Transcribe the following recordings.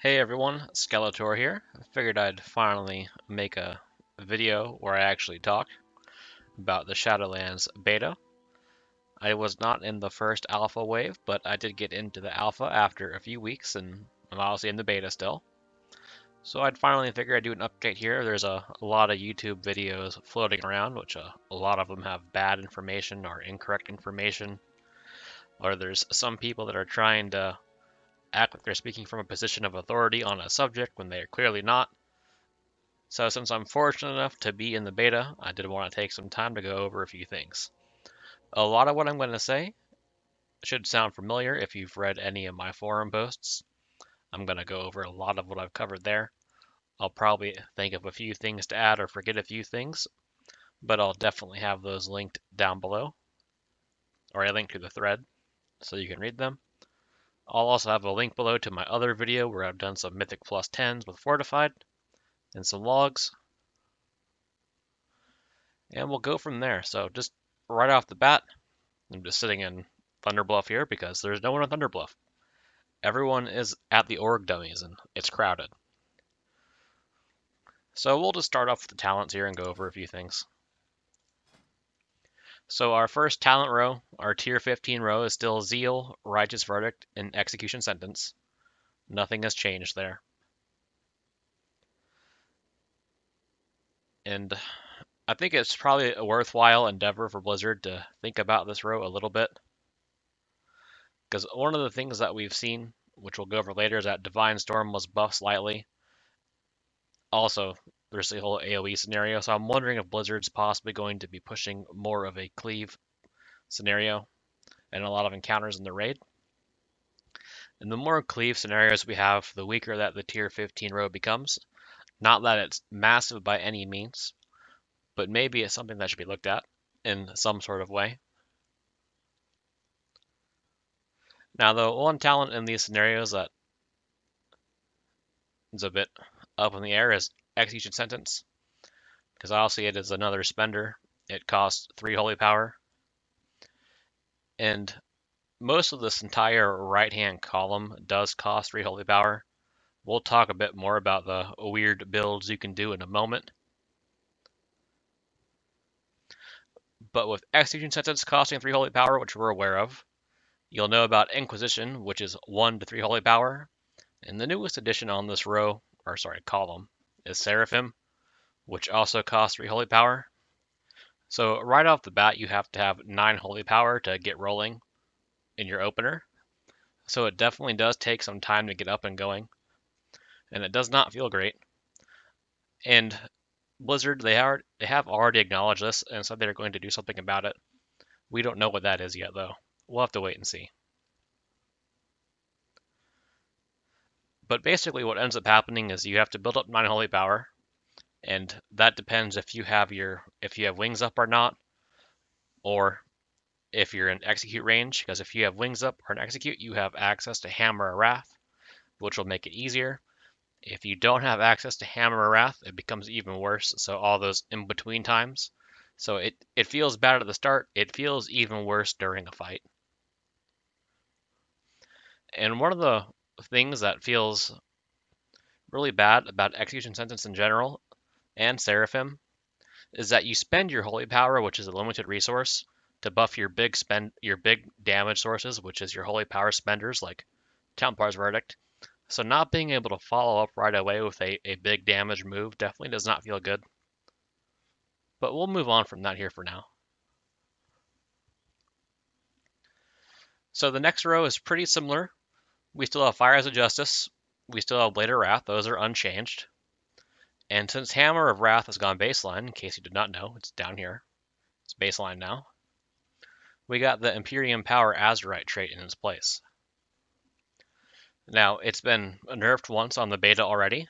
Hey everyone, Skeletor here. I figured I'd finally make a video where I actually talk about the Shadowlands beta. I was not in the first alpha wave, but I did get into the alpha after a few weeks, and I'm obviously in the beta still. So I'd finally figure I'd do an update here. There's a lot of YouTube videos floating around, which a lot of them have bad information or incorrect information, or there's some people that are trying to act like they're speaking from a position of authority on a subject when they are clearly not. So since I'm fortunate enough to be in the beta, I did want to take some time to go over a few things. A lot of what I'm going to say should sound familiar if you've read any of my forum posts. I'm going to go over a lot of what I've covered there. I'll probably think of a few things to add or forget a few things, but I'll definitely have those linked down below, or a link to the thread so you can read them. I'll also have a link below to my other video where I've done some Mythic plus 10s with Fortified and some logs, and we'll go from there. So just right off the bat, I'm just sitting in Thunderbluff here because there's no one in Thunderbluff. Everyone is at the org dummies and it's crowded. So we'll just start off with the talents here and go over a few things. So our first talent row, our tier 15 row, is still Zeal, Righteous Verdict, and Execution Sentence. Nothing has changed there. And I think it's probably a worthwhile endeavor for Blizzard to think about this row a little bit. Because one of the things that we've seen, which we'll go over later, is that Divine Storm was buffed slightly. Also, there's the whole AoE scenario, so I'm wondering if Blizzard's possibly going to be pushing more of a cleave scenario and a lot of encounters in the raid. And the more cleave scenarios we have, the weaker that the tier 15 row becomes. Not that it's massive by any means, but maybe it's something that should be looked at in some sort of way. Now, the one talent in these scenarios that is a bit up in the air is Execution Sentence, because obviously it is another spender. It costs 3 holy power, and most of this entire right-hand column does cost 3 holy power. We'll talk a bit more about the weird builds you can do in a moment. But with Execution Sentence costing 3 holy power, which we're aware of, you'll know about Inquisition, which is 1 to 3 holy power. And the newest addition on this row, or sorry, column, is Seraphim, which also costs 3 holy power. So right off the bat, you have to have 9 holy power to get rolling in your opener. So it definitely does take some time to get up and going. And it does not feel great. And Blizzard, they have already acknowledged this and said they're going to do something about it. We don't know what that is yet, though. We'll have to wait and see. But basically what ends up happening is you have to build up 9 holy power, and that depends if you have wings up or not, or if you're in execute range, because if you have wings up or an execute, you have access to Hammer or Wrath, which will make it easier. If you don't have access to Hammer or Wrath, it becomes even worse, so all those in-between times. So it feels bad at the start, it feels even worse during a fight. And one of the things that feels really bad about Execution Sentence in general, and Seraphim, is that you spend your holy power, which is a limited resource, to buff your big damage sources, which is your holy power spenders like Templar's Verdict. So not being able to follow up right away with a big damage move definitely does not feel good. But we'll move on from that here for now. So the next row is pretty similar. We still have Fires of Justice. We still have Blade of Wrath. Those are unchanged. And since Hammer of Wrath has gone baseline, in case you did not know, it's down here. It's baseline now. We got the Imperium Power Azurite trait in its place. Now, it's been nerfed once on the beta already.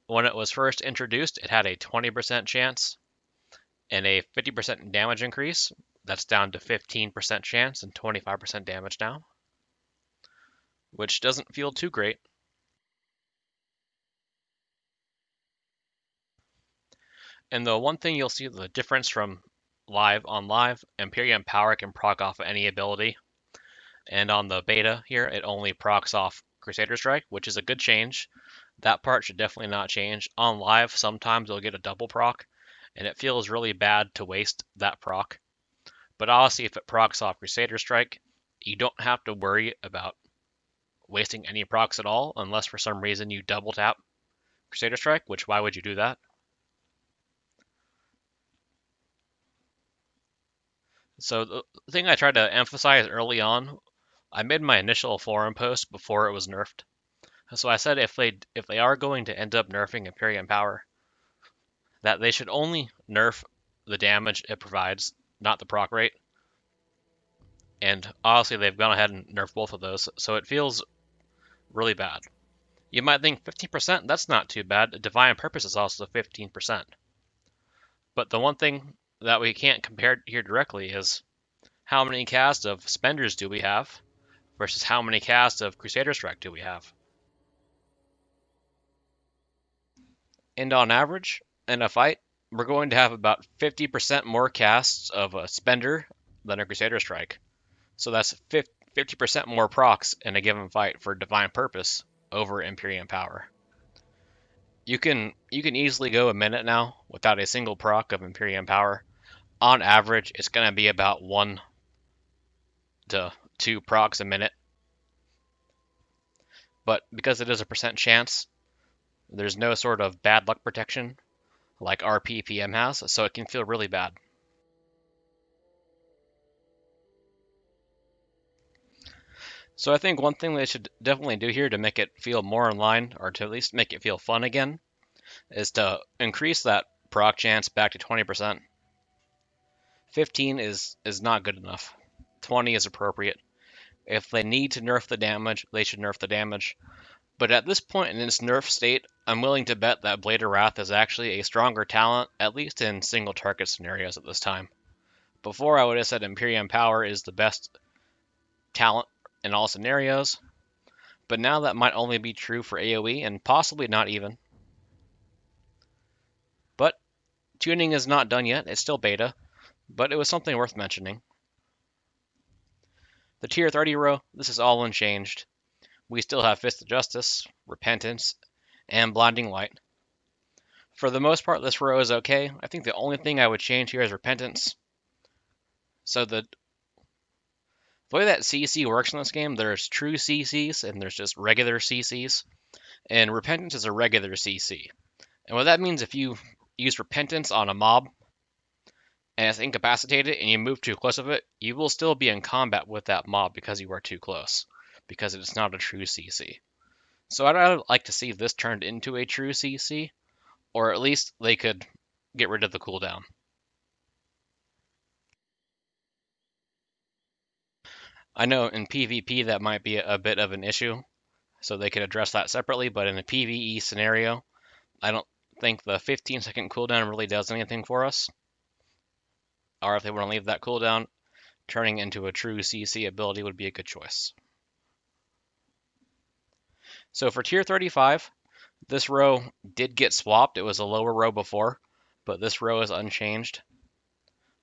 When it was first introduced, it had a 20% chance and a 50% damage increase. That's down to 15% chance and 25% damage now, which doesn't feel too great. And the one thing you'll see the difference from live on live, Imperium Power can proc off any ability. And on the beta here, it only procs off Crusader Strike, which is a good change. That part should definitely not change. On live, sometimes you'll get a double proc, and it feels really bad to waste that proc. But honestly, if it procs off Crusader Strike, you don't have to worry about wasting any procs at all, unless for some reason you double tap Crusader Strike, which why would you do that? So the thing I tried to emphasize early on, I made my initial forum post before it was nerfed. So I said if they are going to end up nerfing Empyrean Power, that they should only nerf the damage it provides, not the proc rate. And honestly, they've gone ahead and nerfed both of those, so it feels really bad. You might think 15%, that's not too bad. Divine Purpose is also 15%. But the one thing that we can't compare here directly is how many casts of Spenders do we have versus how many casts of Crusader Strike do we have. And on average, in a fight, we're going to have about 50% more casts of a Spender than a Crusader Strike. So that's 50% more procs in a given fight for Divine Purpose over Empyrean Power. You can easily go a minute now without a single proc of Empyrean Power. On average, it's going to be about 1 to 2 procs a minute. But because it is a percent chance, there's no sort of bad luck protection like RPPM has, so it can feel really bad. So I think one thing they should definitely do here to make it feel more in line, or to at least make it feel fun again, is to increase that proc chance back to 20%. 15 is not good enough. 20 is appropriate. If they need to nerf the damage, they should nerf the damage. But at this point in its nerf state, I'm willing to bet that Blade of Wrath is actually a stronger talent, at least in single target scenarios at this time. Before I would have said Empyrean Power is the best talent in all scenarios, but now that might only be true for AoE and possibly not even. But tuning is not done yet, it's still beta, but it was something worth mentioning. The tier 30 row, this is all unchanged. We still have Fist of Justice, Repentance, and Blinding Light. For the most part, this row is okay. I think the only thing I would change here is Repentance. So the way that CC works in this game, there's true CCs and there's just regular CCs. And Repentance is a regular CC. And what that means, if you use Repentance on a mob and it's incapacitated and you move too close of it, you will still be in combat with that mob because you are too close, because it's not a true CC. So I'd like to see this turned into a true CC, or at least they could get rid of the cooldown. I know in PvP that might be a bit of an issue, so they could address that separately, but in a PvE scenario, I don't think the 15-second cooldown really does anything for us. Or if they want to leave that cooldown, turning into a true CC ability would be a good choice. So for tier 35, this row did get swapped. It was a lower row before, but this row is unchanged.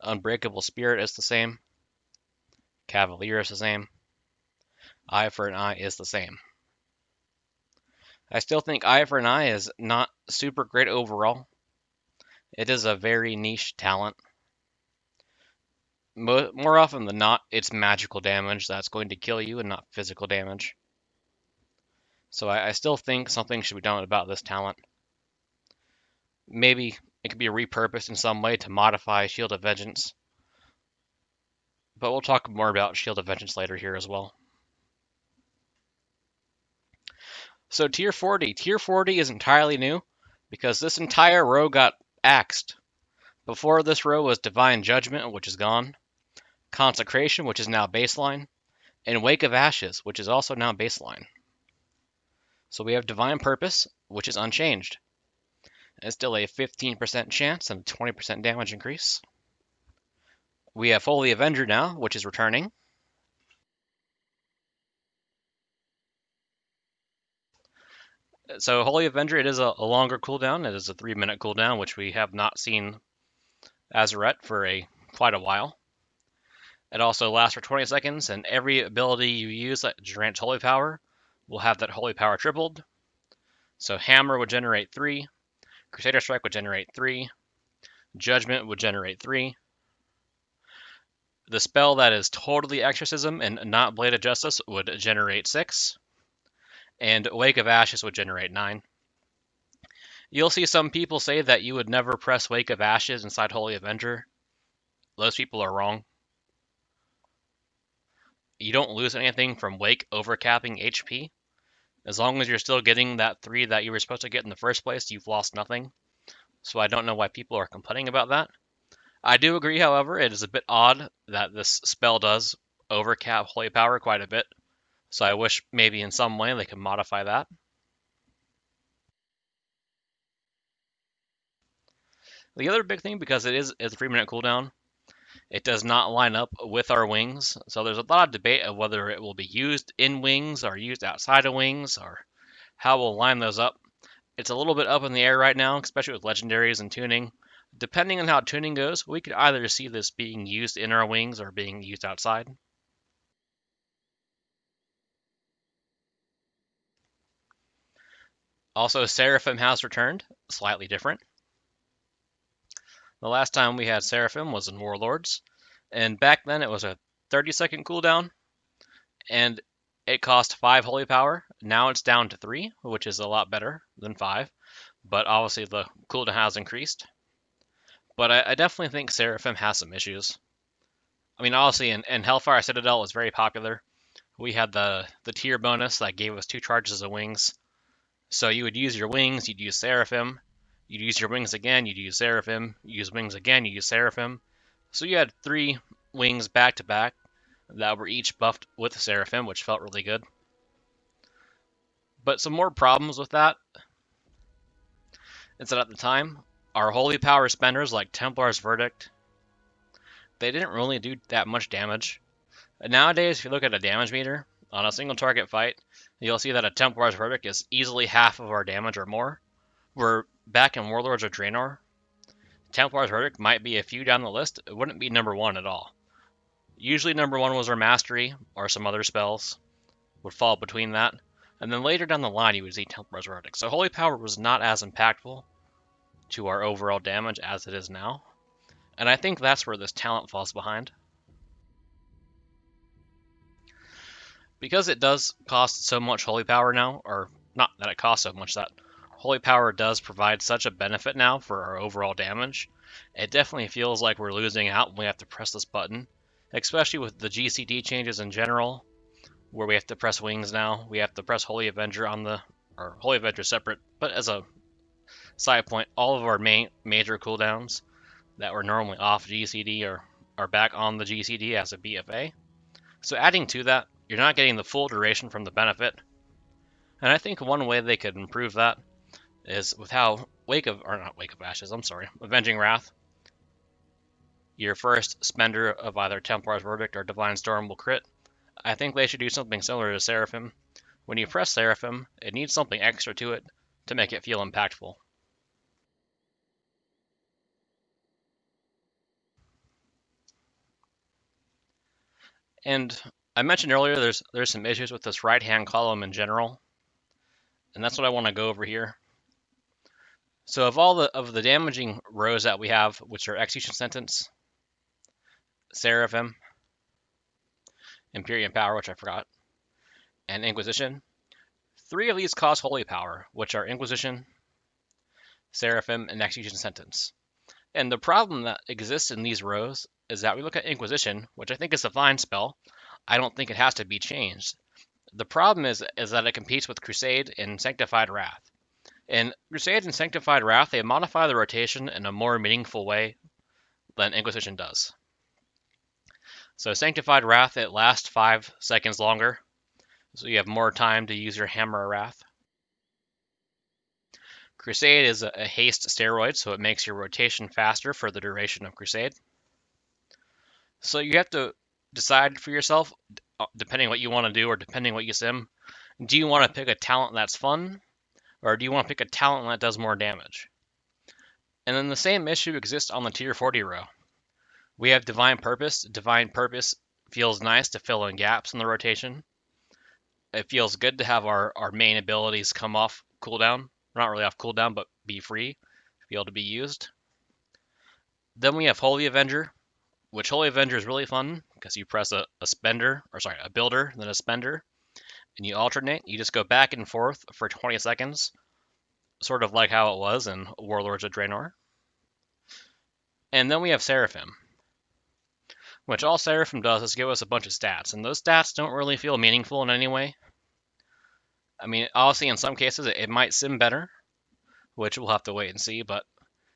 Unbreakable Spirit is the same. Cavalier is the same. Eye for an Eye is the same. I still think Eye for an Eye is not super great overall. It is a very niche talent. More often than not, it's magical damage that's going to kill you and not physical damage. So I still think something should be done about this talent. Maybe it could be repurposed in some way to modify Shield of Vengeance. But we'll talk more about Shield of Vengeance later here as well. So tier 40. Tier 40 is entirely new because this entire row got axed. Before this row was Divine Judgment, which is gone, Consecration, which is now baseline, and Wake of Ashes, which is also now baseline. So we have Divine Purpose, which is unchanged. It's still a 15% chance and a 20% damage increase. We have Holy Avenger now, which is returning. So Holy Avenger, it is a longer cooldown. It is a 3-minute cooldown, which we have not seen as Ret for quite a while. It also lasts for 20 seconds, and every ability you use that grants Holy Power we'll have that holy power tripled. So Hammer would generate 3, Crusader Strike would generate 3, Judgment would generate 3. The spell that is totally Exorcism and not Blade of Justice would generate 6, and Wake of Ashes would generate 9. You'll see some people say that you would never press Wake of Ashes inside Holy Avenger. Those people are wrong. You don't lose anything from Wake overcapping HP. As long as you're still getting that 3 that you were supposed to get in the first place, you've lost nothing. So I don't know why people are complaining about that. I do agree, however, it is a bit odd that this spell does overcap Holy Power quite a bit. So I wish maybe in some way they could modify that. The other big thing, because it is a 3-minute cooldown, it does not line up with our wings. So there's a lot of debate of whether it will be used in wings or used outside of wings or how we'll line those up. It's a little bit up in the air right now, especially with legendaries and tuning. Depending on how tuning goes, we could either see this being used in our wings or being used outside. Also, Seraphim has returned, slightly different. The last time we had Seraphim was in Warlords, and back then it was a 30-second cooldown, and it cost 5 holy power. Now it's down to 3, which is a lot better than 5, but obviously the cooldown has increased. But I definitely think Seraphim has some issues. I mean, honestly, in Hellfire Citadel was very popular. We had the tier bonus that gave us 2 charges of wings. So you would use your wings, you'd use Seraphim. You'd use your wings again, you'd use Seraphim. You use wings again, you use Seraphim. So you had 3 wings back to back that were each buffed with Seraphim, which felt really good. But some more problems with that is that at the time, our holy power spenders like Templar's Verdict, they didn't really do that much damage. Nowadays, if you look at a damage meter on a single target fight, you'll see that a Templar's Verdict is easily half of our damage or more. Where back in Warlords or Draenor, Templar's Verdict might be a few down the list. It wouldn't be number 1 at all. Usually number 1 was our Mastery or some other spells would fall between that. And then later down the line, you would see Templar's Verdict. So Holy Power was not as impactful to our overall damage as it is now. And I think that's where this talent falls behind. Because it does cost so much Holy Power now, or not that it costs so much, that Holy Power does provide such a benefit now for our overall damage, it definitely feels like we're losing out when we have to press this button, especially with the GCD changes in general, where we have to press wings now. We have to press Holy Avenger on the, or Holy Avenger separate, but as a side point, all of our major cooldowns that were normally off GCD are back on the GCD as a BfA. So adding to that, you're not getting the full duration from the benefit. And I think one way they could improve that is with how Avenging Wrath, your first spender of either Templar's Verdict or Divine Storm will crit. I think they should do something similar to Seraphim. When you press Seraphim, it needs something extra to it to make it feel impactful. And I mentioned earlier there's some issues with this right-hand column in general, and that's what I want to go over here. So of all the damaging rows that we have, which are Execution Sentence, Seraphim, Empyrean Power, which I forgot, and Inquisition, 3 of these cost Holy Power, which are Inquisition, Seraphim, and Execution Sentence. And the problem that exists in these rows is that we look at Inquisition, which I think is a fine spell. I don't think it has to be changed. The problem is that it competes with Crusade and Sanctified Wrath. In Crusade and Sanctified Wrath, they modify the rotation in a more meaningful way than Inquisition does. So Sanctified Wrath, it lasts 5 seconds longer, so you have more time to use your Hammer of Wrath. Crusade is a haste steroid, so it makes your rotation faster for the duration of Crusade. So you have to decide for yourself, depending what you want to do or depending what you sim, do you want to pick a talent that's fun, or do you want to pick a talent that does more damage? And then the same issue exists on the tier 40 row. We have Divine Purpose. Divine Purpose feels nice to fill in gaps in the rotation. it feels good to have our main abilities come off cooldown. Not really off cooldown, but be free, to be able to be used. Then we have Holy Avenger, which Holy Avenger is really fun because you press a builder, then a spender, and you alternate. You just go back and forth for 20 seconds, sort of like how it was in Warlords of Draenor. And then we have Seraphim, which all Seraphim does is give us a bunch of stats, and those stats don't really feel meaningful in any way. I mean, obviously, in some cases, it might sim better, which we'll have to wait and see, but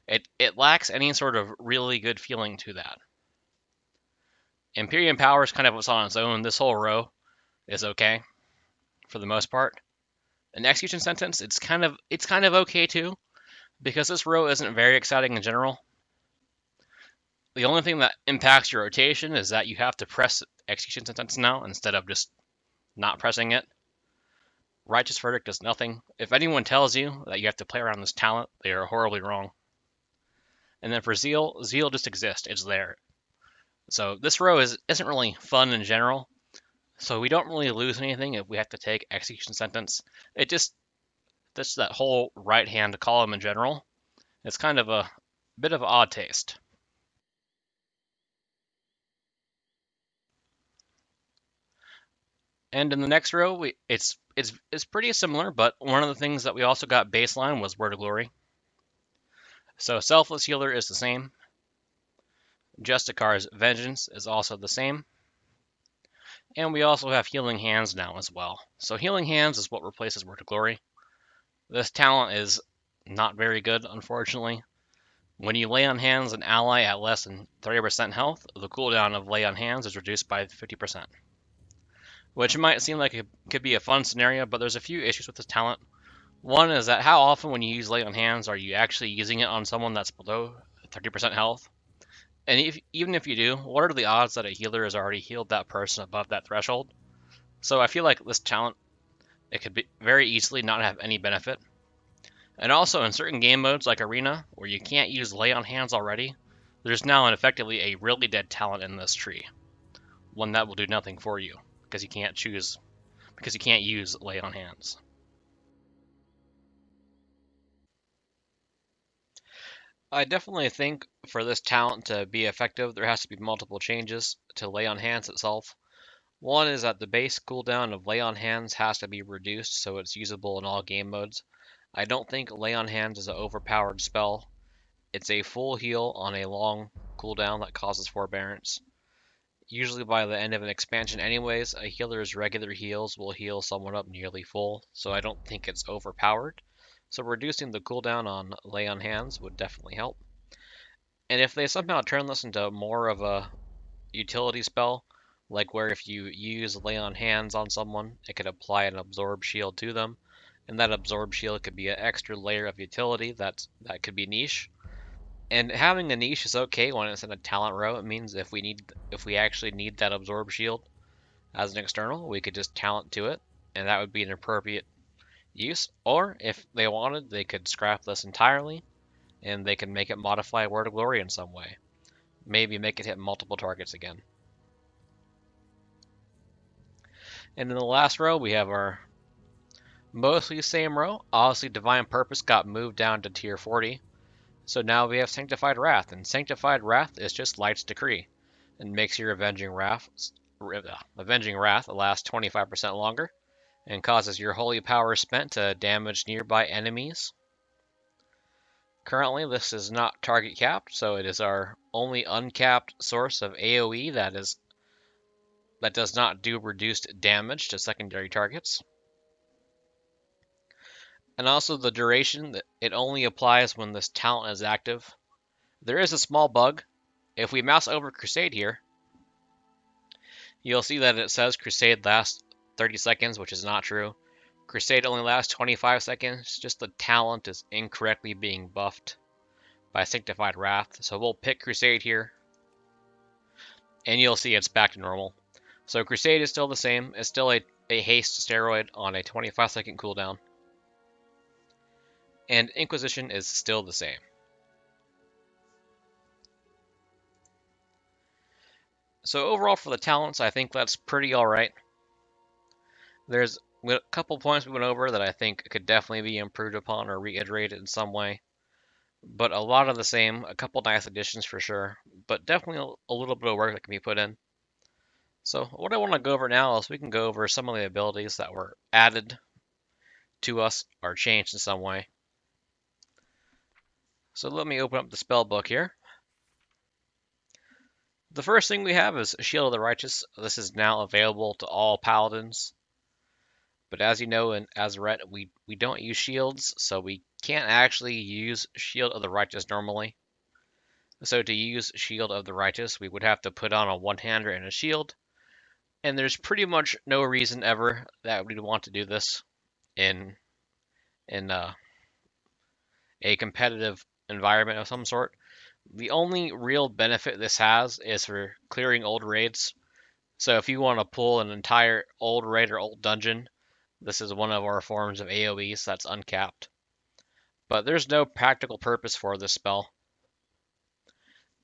it lacks any sort of really good feeling to that. Imperium Power is kind of what's on its own. This whole row is okay for the most part. An Execution Sentence, it's kind of okay too, because this row isn't very exciting in general. The only thing that impacts your rotation is that you have to press Execution Sentence now instead of just not pressing it. Righteous Verdict does nothing. If anyone tells you that you have to play around this talent, they are horribly wrong. And then for Zeal, Zeal just exists. It's there. So this row isn't really fun in general. So we don't really lose anything if we have to take Execution Sentence. That's that whole right-hand column in general. It's kind of a bit of odd taste. And in the next row, it's pretty similar, but one of the things that we also got baseline was Word of Glory. So Selfless Healer is the same. Justicar's Vengeance is also the same. And we also have Healing Hands now as well. So Healing Hands is what replaces Word of Glory. This talent is not very good, unfortunately. When you lay on hands an ally at less than 30% health, the cooldown of lay on hands is reduced by 50%. Which might seem like it could be a fun scenario, but there's a few issues with this talent. One is that how often when you use lay on hands are you actually using it on someone that's below 30% health? And even if you do, what are the odds that a healer has already healed that person above that threshold? So I feel like this talent, it could be very easily not have any benefit. And also in certain game modes like Arena, where you can't use lay on hands already, there's now effectively a really dead talent in this tree. One that will do nothing for you, because you can't use lay on hands. I definitely think for this talent to be effective, there has to be multiple changes to lay on hands itself. One is that the base cooldown of lay on hands has to be reduced so it's usable in all game modes. I don't think lay on hands is an overpowered spell. It's a full heal on a long cooldown that causes forbearance. Usually by the end of an expansion anyways, a healer's regular heals will heal someone up nearly full, so I don't think it's overpowered. So reducing the cooldown on lay on hands would definitely help. And if they somehow turn this into more of a utility spell, like where if you use lay on hands on someone, it could apply an absorb shield to them, and that absorb shield could be an extra layer of utility that could be niche. And having a niche is okay when it's in a talent row. It means if we actually need that absorb shield as an external, we could just talent to it, and that would be an appropriate use. Or if they wanted, they could scrap this entirely, and they can make it modify Word of Glory in some way. Maybe make it hit multiple targets again. And in the last row, we have our mostly same row. Obviously, Divine Purpose got moved down to tier 40. So now we have Sanctified Wrath, and Sanctified Wrath is just Light's Decree, and makes your Avenging Wrath last 25% longer, and causes your holy power spent to damage nearby enemies. Currently, this is not target capped, so it is our only uncapped source of AoE that does not do reduced damage to secondary targets. And also the duration, it only applies when this talent is active. There is a small bug. If we mouse over Crusade here, you'll see that it says Crusade lasts 30 seconds, which is not true. Crusade only lasts 25 seconds, just the talent is incorrectly being buffed by Sanctified Wrath. So we'll pick Crusade here, and you'll see it's back to normal. So Crusade is still the same. It's still a haste steroid on a 25-second cooldown. And Inquisition is still the same. So overall for the talents, I think that's pretty alright. There's A couple points we went over that I think could definitely be improved upon or reiterated in some way, but a lot of the same. A couple nice additions for sure, but definitely a little bit of work that can be put in. So what I want to go over now is we can go over some of the abilities that were added to us or changed in some way. So let me open up the spell book here. The first thing we have is Shield of the Righteous. This is now available to all paladins. But as you know, in Ret, we don't use shields, so we can't actually use Shield of the Righteous normally. So to use Shield of the Righteous, we would have to put on a one-hander and a shield. And there's pretty much no reason ever that we'd want to do this in a competitive environment of some sort. The only real benefit this has is for clearing old raids. So if you want to pull an entire old raid or old dungeon, this is one of our forms of AoEs that's uncapped. But there's no practical purpose for this spell.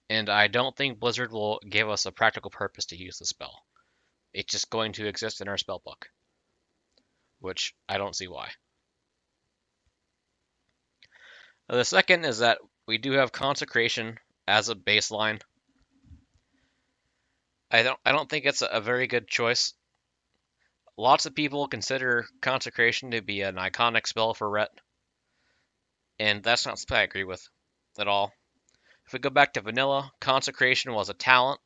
And I don't think Blizzard will give us a practical purpose to use the spell. It's just going to exist in our spellbook, which I don't see why. The second is that we do have Consecration as a baseline. I don't think it's a very good choice. Lots of people consider Consecration to be an iconic spell for Ret, and that's not something I agree with at all. If we go back to vanilla, Consecration was a talent,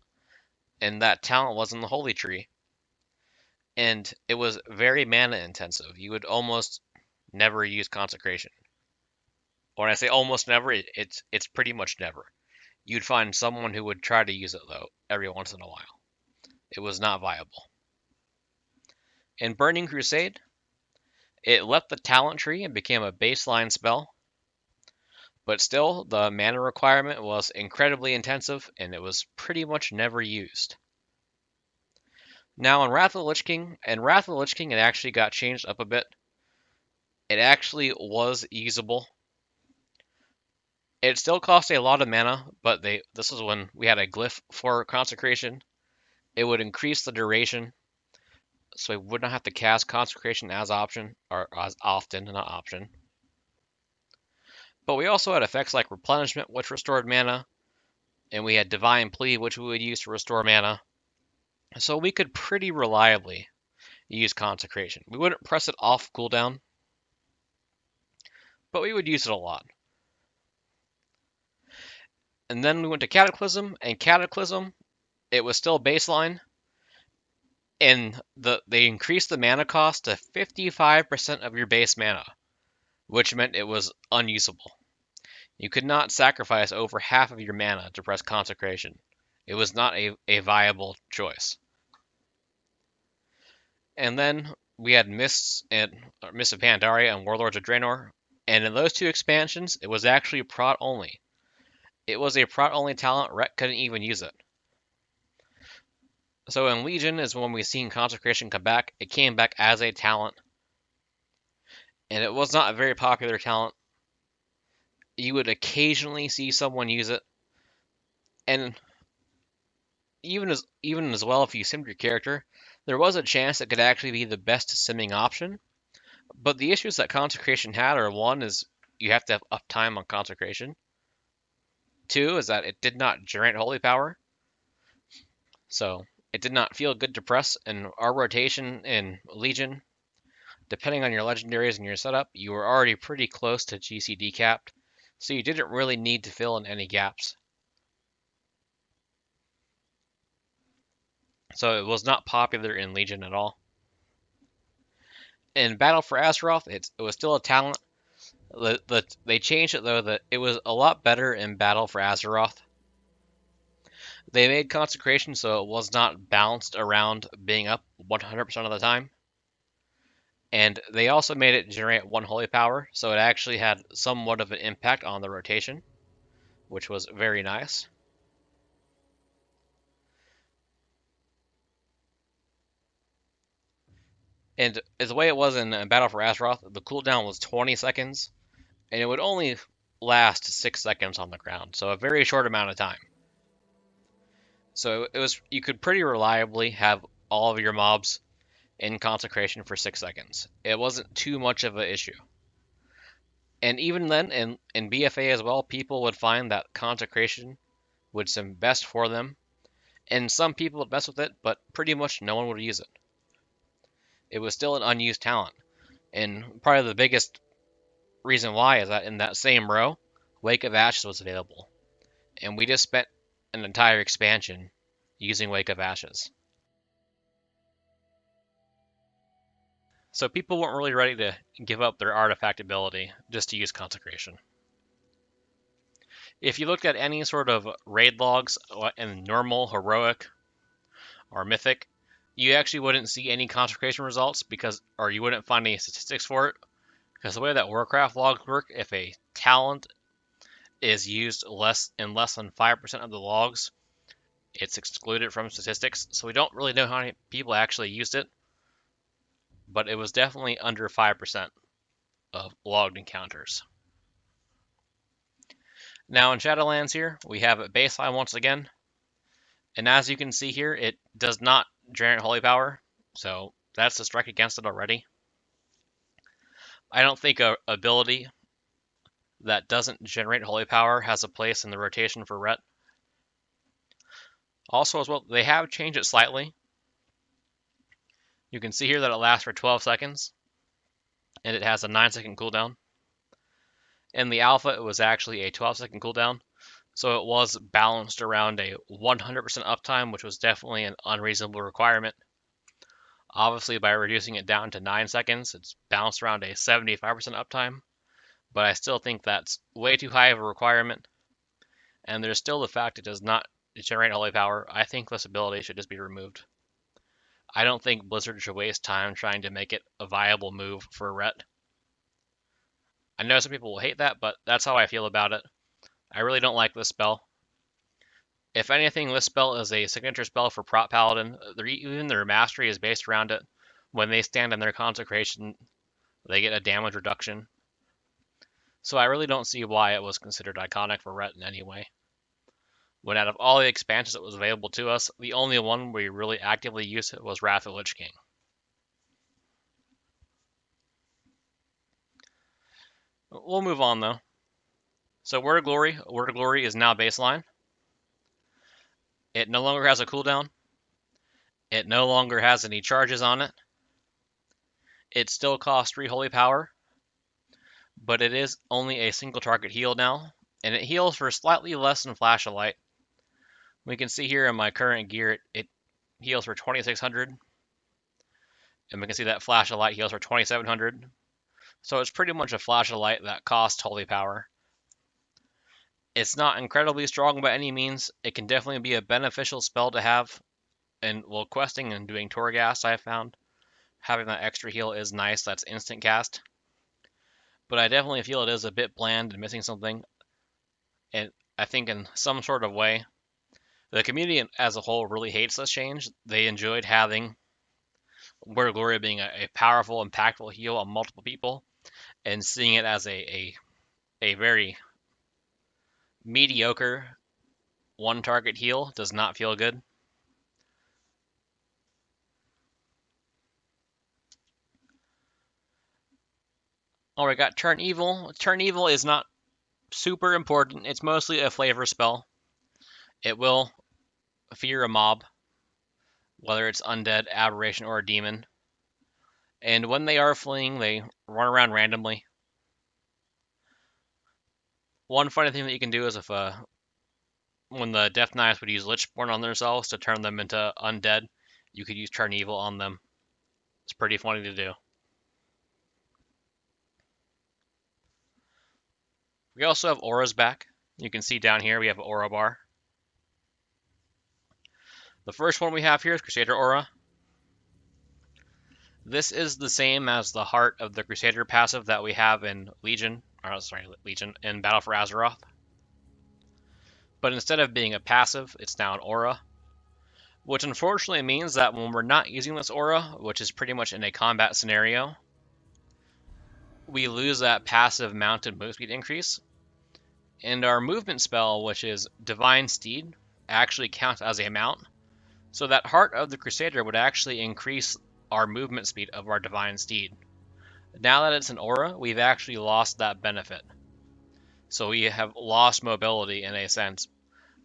and that talent was in the Holy Tree. And it was very mana intensive. You would almost never use Consecration. When I say almost never, it's pretty much never. You'd find someone who would try to use it, though, every once in a while. It was not viable. In Burning Crusade, it left the talent tree and became a baseline spell, but still, the mana requirement was incredibly intensive, and it was pretty much never used. Now, in Wrath of the Lich King, it actually got changed up a bit. It actually was usable. It still cost a lot of mana, but this is when we had a glyph for Consecration. It would increase the duration, so we would not have to cast Consecration as option, or as often, not option. But we also had effects like Replenishment, which restored mana, and we had Divine Plea, which we would use to restore mana. So we could pretty reliably use Consecration. We wouldn't press it off cooldown, but we would use it a lot. And then we went to Cataclysm, and Cataclysm, it was still baseline, and they increased the mana cost to 55% of your base mana, which meant it was unusable. You could not sacrifice over half of your mana to press Consecration. It was not a viable choice. And then we had Mists of Pandaria and Warlords of Draenor, and in those two expansions, it was actually prot only. It was a prot only talent, Ret couldn't even use it. So in Legion is when we've seen Consecration come back. It came back as a talent, and it was not a very popular talent. You would occasionally see someone use it, and even as well, if you simmed your character, there was a chance it could actually be the best simming option. But the issues that Consecration had are, one is you have to have uptime on Consecration. Two is that it did not generate holy power, so it did not feel good to press. And our rotation in Legion, depending on your legendaries and your setup, you were already pretty close to GCD capped, so you didn't really need to fill in any gaps. So it was not popular in Legion at all. In Battle for Azeroth, it was still a talent. They changed it, though, that it was a lot better in Battle for Azeroth. They made Consecration so it was not balanced around being up 100% of the time. And they also made it generate one holy power, so it actually had somewhat of an impact on the rotation, which was very nice. And the way it was in Battle for Azeroth, the cooldown was 20 seconds, and it would only last 6 seconds on the ground, so a very short amount of time. So you could pretty reliably have all of your mobs in Consecration for 6 seconds. It wasn't too much of an issue. And even then, in BfA as well, people would find that Consecration would seem best for them. And some people would mess with it, but pretty much no one would use it. It was still an unused talent. And probably the biggest reason why is that in that same row, Wake of Ashes was available. And we just spent an entire expansion using Wake of Ashes. So people weren't really ready to give up their artifact ability just to use Consecration. If you looked at any sort of raid logs in normal, heroic, or mythic, you actually wouldn't see any Consecration results or you wouldn't find any statistics for it. Because the way that Warcraft logs work, if a talent is used less than 5% of the logs, it's excluded from statistics. So we don't really know how many people actually used it, but it was definitely under 5% of logged encounters. Now in Shadowlands here, we have a baseline once again. And as you can see here, it does not generate holy power, so that's a strike against it already. I don't think an ability that doesn't generate holy power has a place in the rotation for Ret. Also as well, they have changed it slightly. You can see here that it lasts for 12 seconds, and it has a 9-second cooldown. In the alpha, it was actually a 12-second cooldown, so it was balanced around a 100% uptime, which was definitely an unreasonable requirement. Obviously, by reducing it down to 9 seconds, it's balanced around a 75% uptime, but I still think that's way too high of a requirement. And there's still the fact it does not generate holy power. I think this ability should just be removed. I don't think Blizzard should waste time trying to make it a viable move for Ret. I know some people will hate that, but that's how I feel about it. I really don't like this spell. If anything, this spell is a signature spell for Prot Paladin. Even their mastery is based around it. When they stand in their Consecration, they get a damage reduction. So I really don't see why it was considered iconic for Ret in any way. When out of all the expansions that was available to us, the only one we really actively used it was Wrath of Lich King. We'll move on though. So Word of Glory is now baseline. It no longer has a cooldown. It no longer has any charges on it. It still costs 3 holy power, but it is only a single target heal now, and it heals for slightly less than Flash of Light. We can see here in my current gear, it heals for 2600, and we can see that Flash of Light heals for 2700. So it's pretty much a Flash of Light that costs holy power. It's not incredibly strong by any means. It can definitely be a beneficial spell to have, and while questing and doing Torghast, I have found having that extra heal is nice. That's instant cast. But I definitely feel it is a bit bland and missing something. And I think in some sort of way, the community as a whole really hates this change. They enjoyed having Word of Glory being a powerful, impactful heal on multiple people, and seeing it as a very mediocre one target heal does not feel good. Oh, we got Turn Evil. Turn Evil is not super important. It's mostly a flavor spell. It will fear a mob, whether it's undead, aberration, or a demon. And when they are fleeing, they run around randomly. One funny thing that you can do is if when the Death Knights would use Lichborn on themselves to turn them into undead, you could use Turn Evil on them. It's pretty funny to do. We also have auras back. You can see down here we have an aura bar. The first one we have here is Crusader Aura. This is the same as the Heart of the Crusader passive that we have in Legion, in Battle for Azeroth. But instead of being a passive, it's now an aura. Which unfortunately means that when we're not using this aura, which is pretty much in a combat scenario, we lose that passive mounted move speed increase. And our movement spell, which is Divine Steed, actually counts as a mount. So that Heart of the Crusader would actually increase our movement speed of our Divine Steed. Now that it's an aura, we've actually lost that benefit. So we have lost mobility in a sense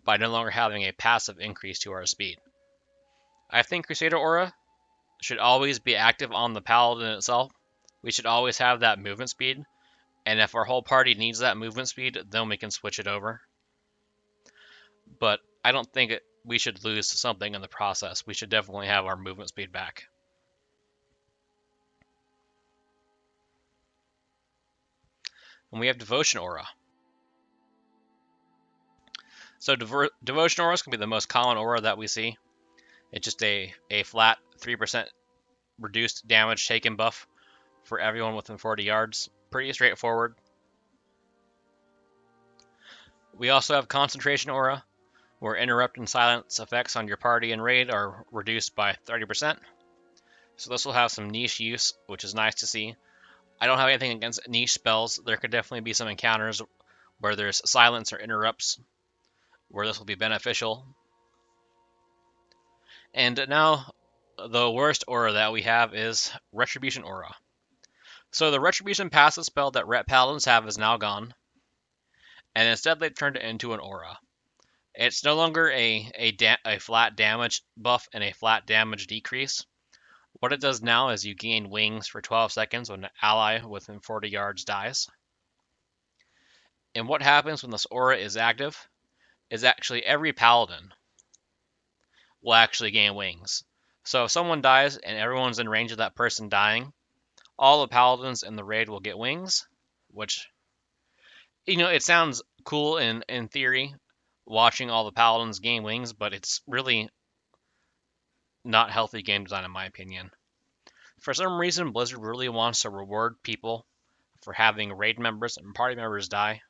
by no longer having a passive increase to our speed. I think Crusader Aura should always be active on the Paladin itself. We should always have that movement speed, and if our whole party needs that movement speed, then we can switch it over. But I don't think we should lose something in the process. We should definitely have our movement speed back. And we have Devotion Aura. So Devotion Aura is going to be the most common aura that we see. It's just a flat 3% reduced damage taken buff for everyone within 40 yards. Pretty straightforward. We also have Concentration Aura, where interrupt and silence effects on your party and raid are reduced by 30%. So this will have some niche use, which is nice to see. I don't have anything against niche spells. There could definitely be some encounters where there's silence or interrupts, where this will be beneficial. And now, the worst aura that we have is Retribution Aura. So the Retribution passive spell that Ret Paladins have is now gone, and instead they've turned it into an aura. It's no longer a flat damage buff and a flat damage decrease. What it does now is you gain wings for 12 seconds when an ally within 40 yards dies. And what happens when this aura is active is actually every paladin will actually gain wings. So if someone dies and everyone's in range of that person dying, all the paladins in the raid will get wings, which, it sounds cool in theory, watching all the paladins gain wings, but it's really not healthy game design in my opinion. For some reason, Blizzard really wants to reward people for having raid members and party members die,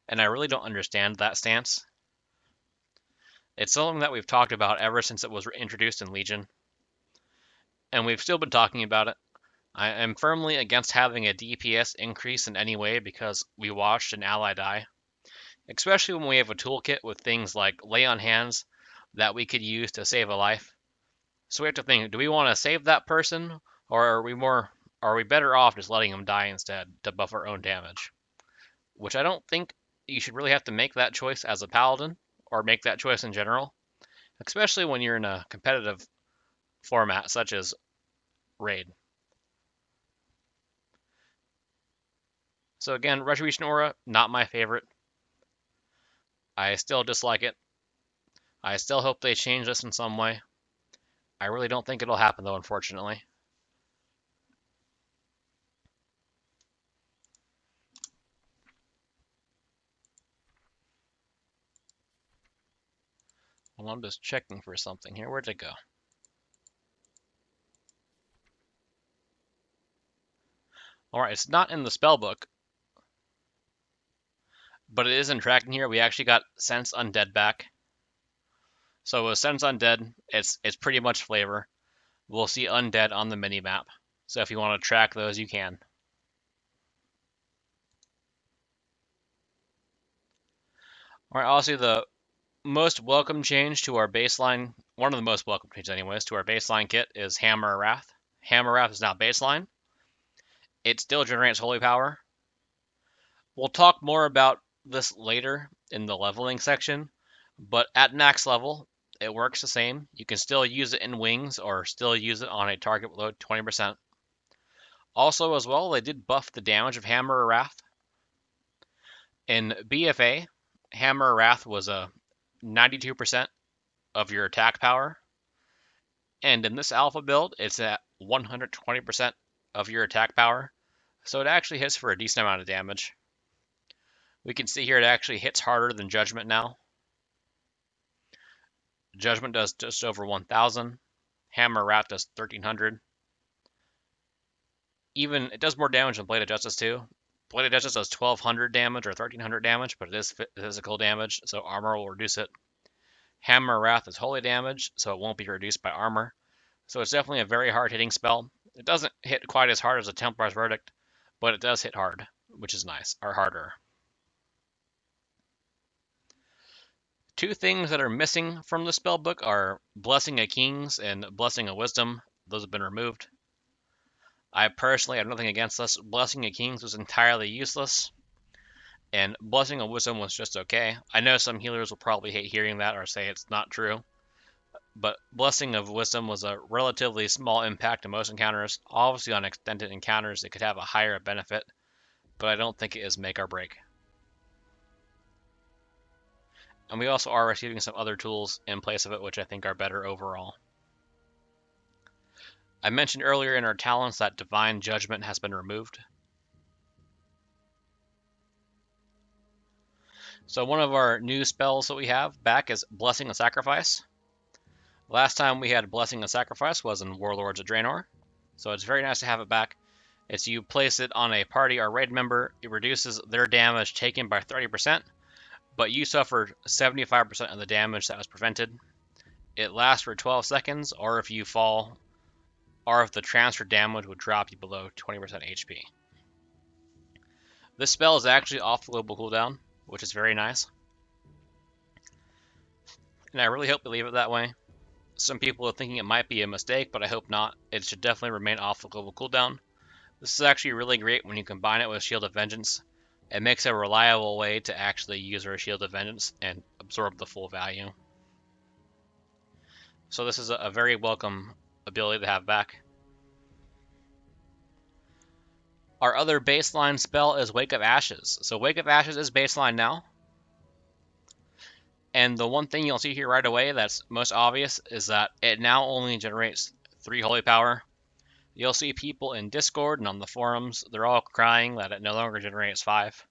and I really don't understand that stance. It's something that we've talked about ever since it was introduced in Legion, and we've still been talking about it. I am firmly against having a DPS increase in any way because we watched an ally die, especially when we have a toolkit with things like Lay on Hands that we could use to save a life. So we have to think, do we want to save that person, or are we better off just letting them die instead to buff our own damage? Which I don't think you should really have to make that choice as a paladin, or make that choice in general, especially when you're in a competitive format such as Raid. So again, Retribution Aura, not my favorite. I still dislike it. I still hope they change this in some way. I really don't think it'll happen though, unfortunately. Well, I'm just checking for something here. Where'd it go? Alright, it's not in the spellbook, but it is in tracking here. We actually got Sense Undead back. So with Sense Undead, it's pretty much flavor. We'll see Undead on the minimap. So if you want to track those, you can. Alright, also the most welcome change to our baseline, one of the most welcome changes anyways, to our baseline kit is Hammer Wrath. Hammer Wrath is now baseline. It still generates holy power. We'll talk more about this later in the leveling section, but at max level, it works the same. You can still use it in wings or still use it on a target below 20%. Also, as well, they did buff the damage of Hammer Wrath. In BfA, Hammer Wrath was a 92% of your attack power. And in this alpha build, it's at 120% of your attack power. So it actually hits for a decent amount of damage. We can see here it actually hits harder than Judgment now. Judgment does just over 1,000. Hammer Wrath does 1,300. Even, it does more damage than Blade of Justice too. Blade of Justice does 1,200 damage or 1,300 damage, but it is physical damage, so armor will reduce it. Hammer Wrath is holy damage, so it won't be reduced by armor. So it's definitely a very hard-hitting spell. It doesn't hit quite as hard as a Templar's Verdict, but it does hit hard, which is nice, or harder. Two things that are missing from the spellbook are Blessing of Kings and Blessing of Wisdom. those have been removed. I personally have nothing against this. Blessing of Kings was entirely useless, and Blessing of Wisdom was just okay. I know some healers will probably hate hearing that or say it's not true, but Blessing of Wisdom was a relatively small impact to most encounters. Obviously, on extended encounters, it could have a higher benefit, but I don't think it is make or break. And we also are receiving some other tools in place of it, which I think are better overall. I mentioned earlier in our talents that Divine Judgment has been removed. So one of our new spells that we have back is Blessing of Sacrifice. Last time we had Blessing of Sacrifice was in Warlords of Draenor, so it's very nice to have it back. It's you place it on a party or raid member, it reduces their damage taken by 30%, but you suffered 75% of the damage that was prevented. It lasts for 12 seconds, or if you fall, or if the transfer damage would drop you below 20% HP. This spell is actually off the global cooldown, which is very nice. And I really hope they leave it that way. Some people are thinking it might be a mistake, but I hope not. It should definitely remain off the global cooldown. This is actually really great when you combine it with Shield of Vengeance. It makes a reliable way to actually use our Shield of Vengeance and absorb the full value. So this is a very welcome ability to have back. Our other baseline spell is Wake of Ashes. So Wake of Ashes is baseline now. And the one thing you'll see here right away that's most obvious is that it now only generates 3 holy power. You'll see people in Discord and on the forums, they're all crying that it no longer generates 5.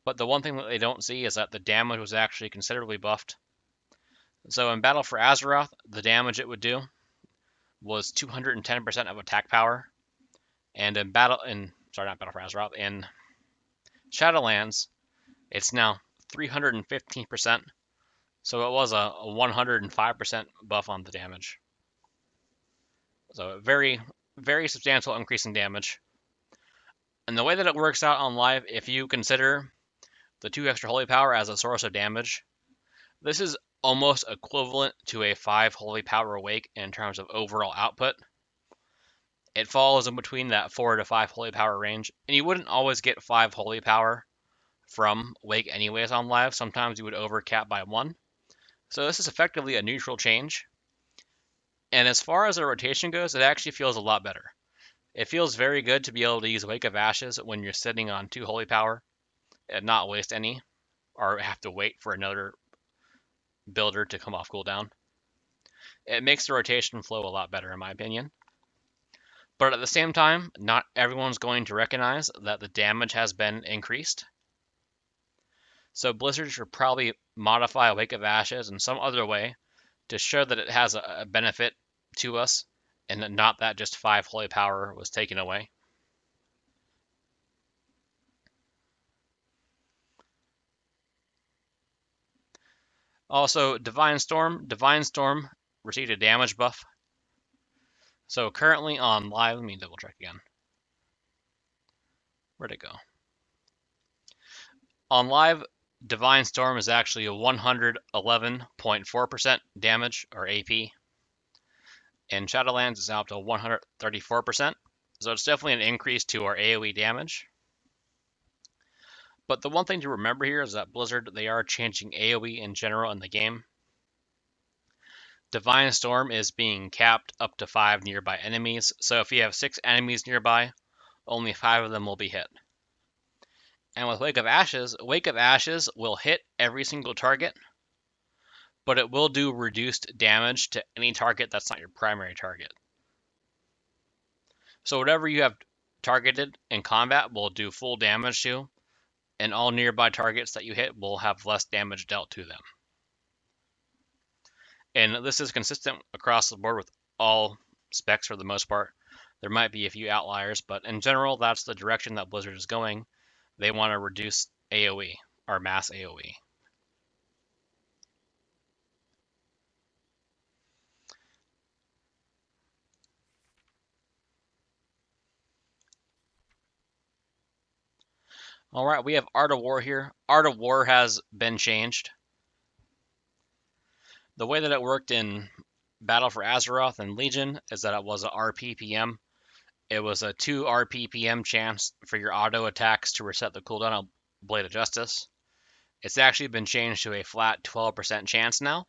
But the one thing that they don't see is that the damage was actually considerably buffed. So in Battle for Azeroth, the damage it would do was 210% of attack power. And in in Shadowlands, it's now 315%. So it was a 105% buff on the damage. So a very, very substantial increase in damage. And the way that it works out on live, if you consider the 2 extra holy power as a source of damage, this is almost equivalent to a 5 holy power wake in terms of overall output. It falls in between that 4 to 5 holy power range, and you wouldn't always get 5 holy power from wake anyways on live. Sometimes you would overcap by 1. So this is effectively a neutral change. And as far as the rotation goes, it actually feels a lot better. It feels very good to be able to use Wake of Ashes when you're sitting on 2 holy power and not waste any, or have to wait for another builder to come off cooldown. It makes the rotation flow a lot better in my opinion. But at the same time, not everyone's going to recognize that the damage has been increased. So Blizzard should probably modify Wake of Ashes in some other way to show that it has a benefit to us and not that just 5 holy power was taken away. Also, Divine Storm received a damage buff. So currently on live, let me double check again. Where'd it go? On live, Divine Storm is actually a 111.4% damage, or AP. And Shadowlands is now up to 134%. So it's definitely an increase to our AoE damage. But the one thing to remember here is that Blizzard, they are changing AoE in general in the game. Divine Storm is being capped up to 5 nearby enemies. So if you have 6 enemies nearby, only 5 of them will be hit. And with Wake of Ashes will hit every single target, but it will do reduced damage to any target that's not your primary target. So whatever you have targeted in combat will do full damage to, and all nearby targets that you hit will have less damage dealt to them. And this is consistent across the board with all specs for the most part. There might be a few outliers, but in general, that's the direction that Blizzard is going. They want to reduce AoE, or mass AoE. Alright, we have Art of War here. Art of War has been changed. The way that it worked in Battle for Azeroth and Legion is that it was a RPPM. It was a 2 RPPM chance for your auto attacks to reset the cooldown of Blade of Justice. It's actually been changed to a flat 12% chance now.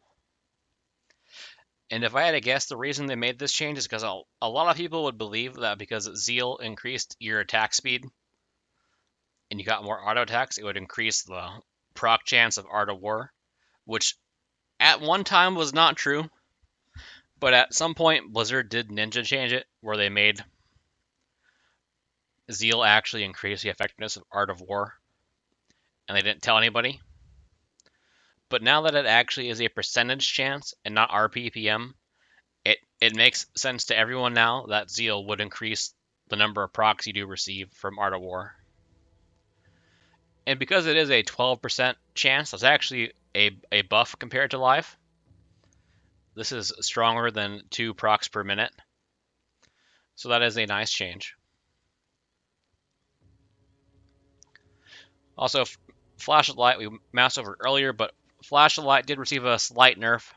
And if I had to guess, the reason they made this change is because a lot of people would believe that because Zeal increased your attack speed and you got more auto attacks, it would increase the proc chance of Art of War, which at one time was not true. But at some point, Blizzard did ninja change it, where they made Zeal actually increase the effectiveness of Art of War, and they didn't tell anybody. But now that it actually is a percentage chance and not RPPM, it makes sense to everyone now that Zeal would increase the number of procs you do receive from Art of War. And because it is a 12% chance, that's actually a buff compared to live. This is stronger than 2 procs per minute. So that is a nice change. Also, Flash of Light, we moused over earlier, but Flash of Light did receive a slight nerf.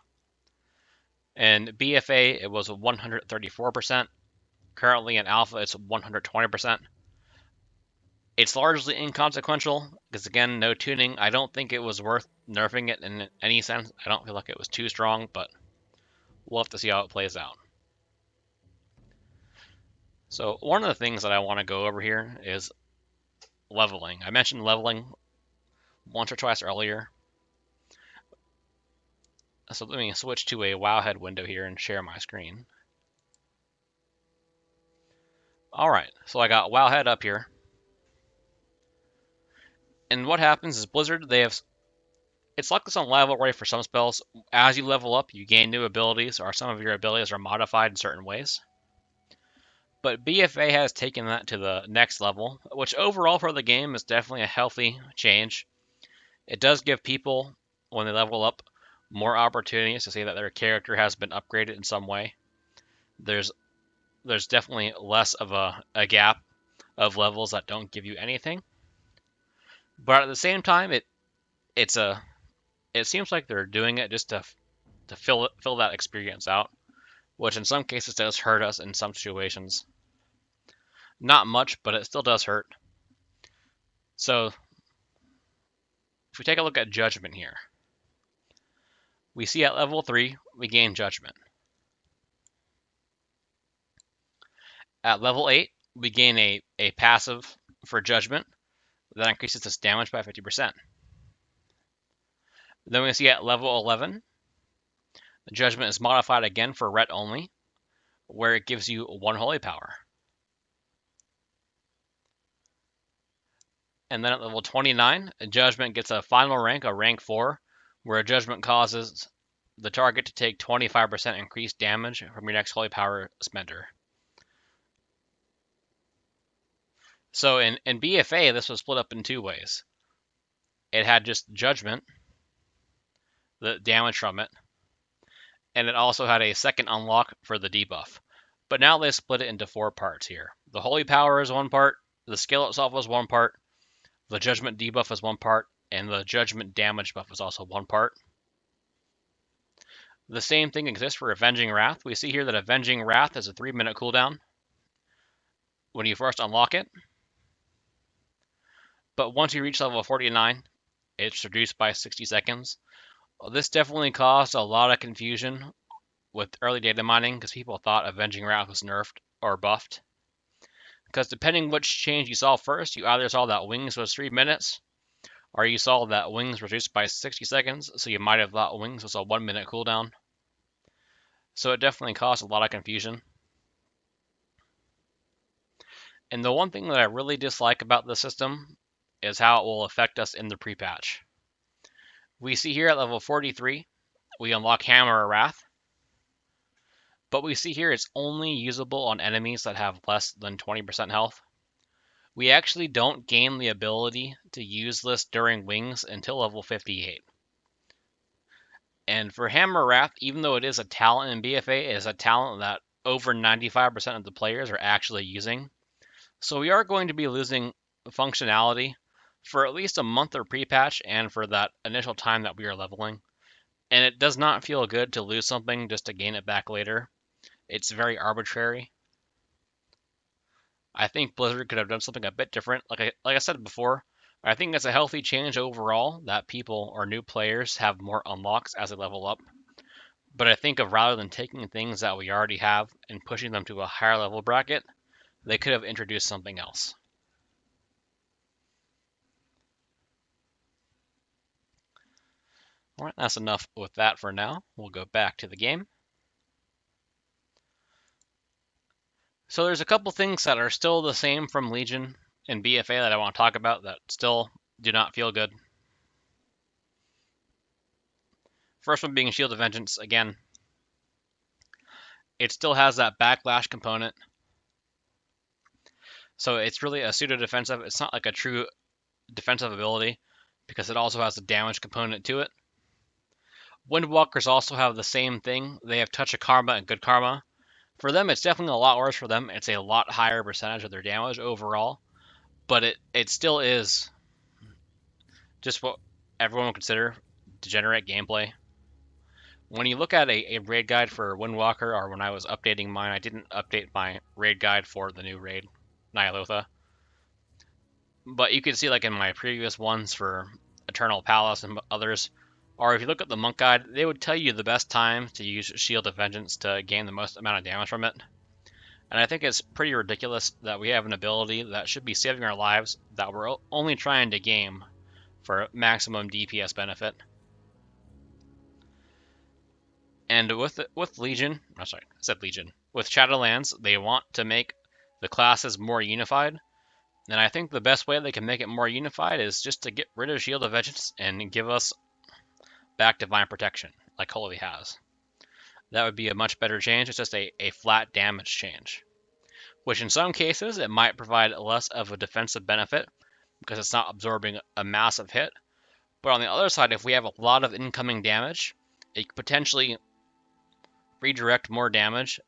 In BfA, it was 134%. Currently in Alpha, it's 120%. It's largely inconsequential, because again, no tuning. I don't think it was worth nerfing it in any sense. I don't feel like it was too strong, but we'll have to see how it plays out. So one of the things that I want to go over here is leveling. I mentioned leveling once or twice earlier. So let me switch to a Wowhead window here and share my screen. Alright, so I got Wowhead up here. And what happens is Blizzard, it's like this on level right for some spells. As you level up, you gain new abilities, or some of your abilities are modified in certain ways. But BfA has taken that to the next level, which overall for the game is definitely a healthy change. It does give people, when they level up, more opportunities to say that their character has been upgraded in some way. There's definitely less of a gap of levels that don't give you anything. But at the same time, it seems like they're doing it just to fill that experience out, which in some cases does hurt us in some situations. Not much, but it still does hurt. So if we take a look at Judgment here, we see at level 3, we gain Judgment. At level 8, we gain a passive for Judgment that increases its damage by 50%. Then we see at level 11, the Judgment is modified again for Ret only, where it gives you 1 holy power. And then at level 29, a Judgment gets a final rank, a rank 4, where a Judgment causes the target to take 25% increased damage from your next holy power spender. So in BfA, this was split up in 2 ways. It had just Judgment, the damage from it, and it also had a second unlock for the debuff. But now they split it into 4 parts here. The holy power is 1 part, the skill itself is 1 part, the Judgment debuff is 1 part, and the Judgment damage buff is also 1 part. The same thing exists for Avenging Wrath. We see here that Avenging Wrath is a 3-minute cooldown when you first unlock it. But once you reach level 49, it's reduced by 60 seconds. This definitely caused a lot of confusion with early data mining because people thought Avenging Wrath was nerfed or buffed. Because depending which change you saw first, you either saw that Wings was 3 minutes, or you saw that Wings reduced by 60 seconds, so you might have thought Wings was a 1-minute cooldown. So it definitely caused a lot of confusion. And the one thing that I really dislike about the system is how it will affect us in the pre-patch. We see here at level 43, we unlock Hammer of Wrath. But we see here it's only usable on enemies that have less than 20% health. We actually don't gain the ability to use this during Wings until level 58. And for Hammer of Wrath, even though it is a talent in BfA, it is a talent that over 95% of the players are actually using. So we are going to be losing functionality for at least a month of pre-patch and for that initial time that we are leveling. And it does not feel good to lose something just to gain it back later. It's very arbitrary. I think Blizzard could have done something a bit different. Like I said before, I think it's a healthy change overall that people or new players have more unlocks as they level up. But I think of rather than taking things that we already have and pushing them to a higher level bracket, they could have introduced something else. Alright, that's enough with that for now. We'll go back to the game. So there's a couple things that are still the same from Legion and BfA that I want to talk about that still do not feel good. First one being Shield of Vengeance. Again, it still has that backlash component. So it's really a pseudo-defensive. It's not like a true defensive ability because it also has a damage component to it. Windwalkers also have the same thing. They have Touch of Karma and Good Karma. For them, it's definitely a lot worse for them. It's a lot higher percentage of their damage overall, but it still is just what everyone would consider degenerate gameplay. When you look at a raid guide for Windwalker, or when I was updating mine, I didn't update my raid guide for the new raid, Nyalotha. But you can see, like in my previous ones for Eternal Palace and others, or if you look at the monk guide, they would tell you the best time to use Shield of Vengeance to gain the most amount of damage from it. And I think it's pretty ridiculous that we have an ability that should be saving our lives that we're only trying to game for maximum DPS benefit. And with Legion, oh sorry, I said Legion. With Shadowlands, they want to make the classes more unified. And I think the best way they can make it more unified is just to get rid of Shield of Vengeance and give us back Divine Protection, like Holy has. That would be a much better change. It's just a flat damage change, which in some cases it might provide less of a defensive benefit because it's not absorbing a massive hit. But on the other side, if we have a lot of incoming damage, it could potentially redirect more damage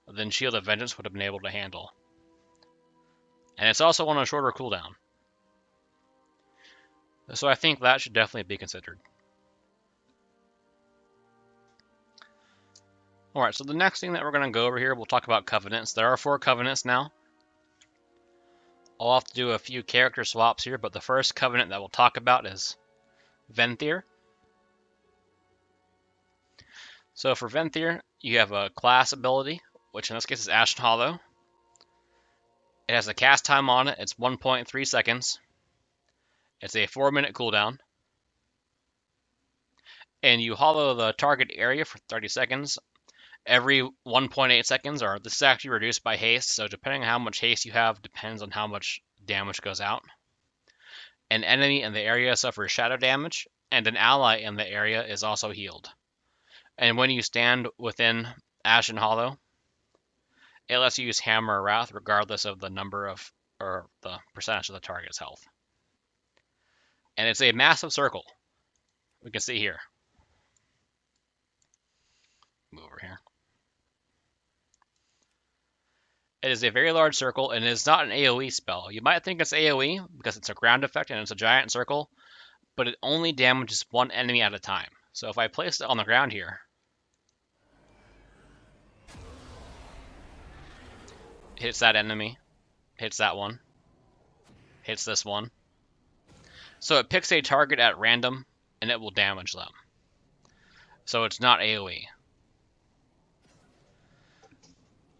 than Shield of Vengeance would have been able to handle. And it's also on a shorter cooldown. So I think that should definitely be considered. Alright, so the next thing that we're going to go over here, we'll talk about covenants. There are 4 covenants now. I'll have to do a few character swaps here, but the first covenant that we'll talk about is Venthyr. So for Venthyr, you have a class ability, which in this case is Ashen Hollow. It has a cast time on it. It's 1.3 seconds. It's a 4-minute cooldown. And you hollow the target area for 30 seconds. Every 1.8 seconds, or this is actually reduced by haste, so depending on how much haste you have, depends on how much damage goes out. An enemy in the area suffers shadow damage, and an ally in the area is also healed. And when you stand within Ashen Hollow, it lets you use Hammer or Wrath regardless of the number of, or the percentage of the target's health. And it's a massive circle. We can see here. Move over here. It is a very large circle, and it is not an AoE spell. You might think it's AoE because it's a ground effect and it's a giant circle, but it only damages one enemy at a time. So if I place it on the ground here, hits that enemy, hits that one, hits this one. So it picks a target at random, and it will damage them. So it's not AoE.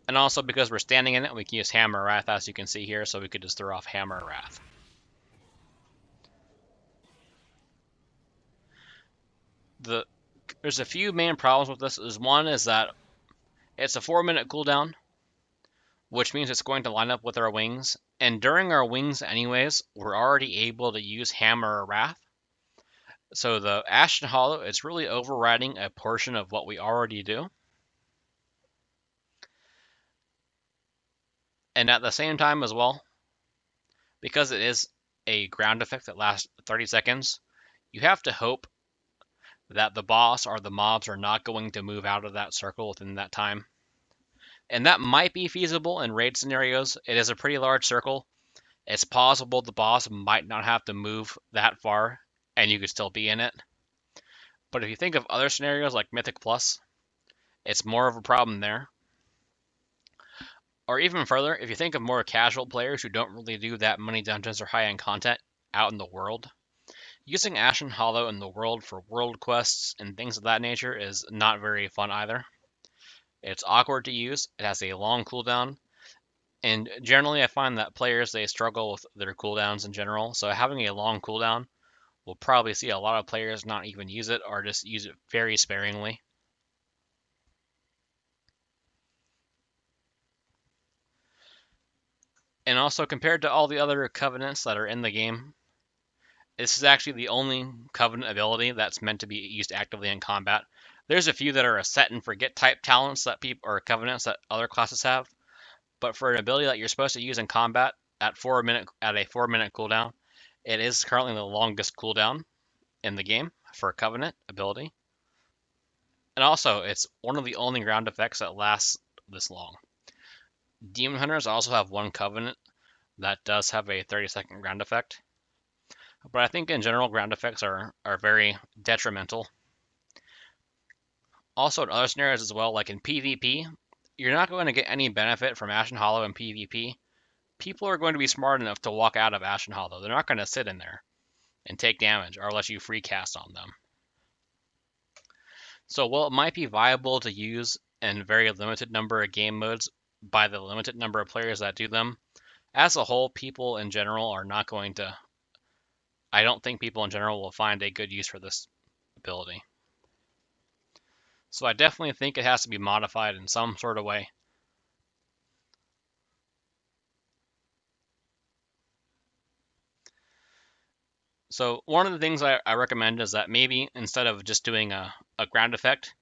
And also because we're standing in it, we can use Hammer Wrath, as you can see here, so we could just throw off Hammer Wrath. There's a few main problems with this. One is that it's a 4-minute cooldown, which means it's going to line up with our wings. And during our wings anyways, we're already able to use Hammer or Wrath. So the Ashen Hollow is really overriding a portion of what we already do. And at the same time as well, because it is a ground effect that lasts 30 seconds, you have to hope that the boss or the mobs are not going to move out of that circle within that time. And that might be feasible in raid scenarios. It is a pretty large circle. It's possible the boss might not have to move that far and you could still be in it. But if you think of other scenarios like Mythic Plus, it's more of a problem there. Or even further, if you think of more casual players who don't really do that many dungeons or high-end content out in the world, using Ashen Hollow in the world for world quests and things of that nature is not very fun either. It's awkward to use, it has a long cooldown, and generally I find that players, they struggle with their cooldowns in general, so having a long cooldown will probably see a lot of players not even use it or just use it very sparingly. And also, compared to all the other covenants that are in the game, this is actually the only covenant ability that's meant to be used actively in combat. There's a few that are a set and forget type talents that people or covenants that other classes have, but for an ability that you're supposed to use in combat at a 4-minute cooldown, it is currently the longest cooldown in the game for a covenant ability. And also, it's one of the only ground effects that lasts this long. Demon Hunters also have one covenant that does have a 30-second ground effect. But I think in general, ground effects are very detrimental. Also, in other scenarios as well, like in PvP, you're not going to get any benefit from Ashen Hollow in PvP. People are going to be smart enough to walk out of Ashen Hollow. They're not going to sit in there and take damage or let you free cast on them. So while it might be viable to use in a very limited number of game modes by the limited number of players that do them, as a whole, people in general are not going to. I don't think people in general will find a good use for this ability. So I definitely think it has to be modified in some sort of way. So one of the things I recommend is that maybe instead of just doing a ground effect,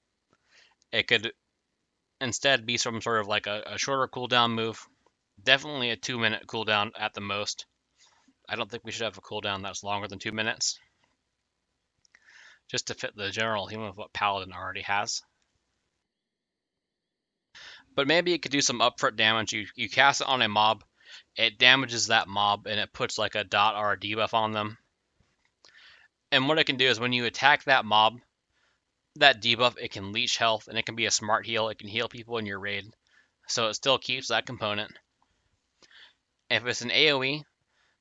it could instead be some sort of like a shorter cooldown move. Definitely a 2-minute cooldown at the most. I don't think we should have a cooldown that's longer than 2 minutes. Just to fit the general theme of what Paladin already has. But maybe it could do some upfront damage. You cast it on a mob, it damages that mob, and it puts like a dot or a debuff on them. And what it can do is when you attack that mob, that debuff, it can leech health, and it can be a smart heal. It can heal people in your raid. So it still keeps that component. If it's an AoE,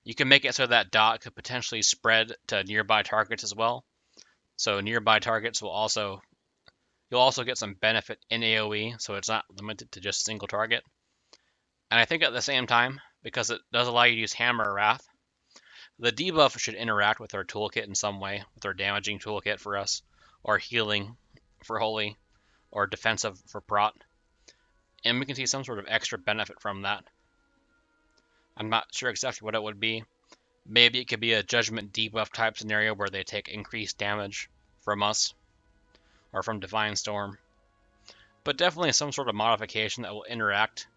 you can make it so that dot could potentially spread to nearby targets as well. So nearby targets will also, you'll also get some benefit in AoE, so it's not limited to just a single target. And I think at the same time, because it does allow you to use Hammer or Wrath, the debuff should interact with our toolkit in some way, with our damaging toolkit for us, or healing for Holy, or defensive for Prot. And we can see some sort of extra benefit from that. I'm not sure exactly what it would be. Maybe it could be a Judgment debuff type scenario where they take increased damage from us, or from Divine Storm. But definitely some sort of modification that will interact.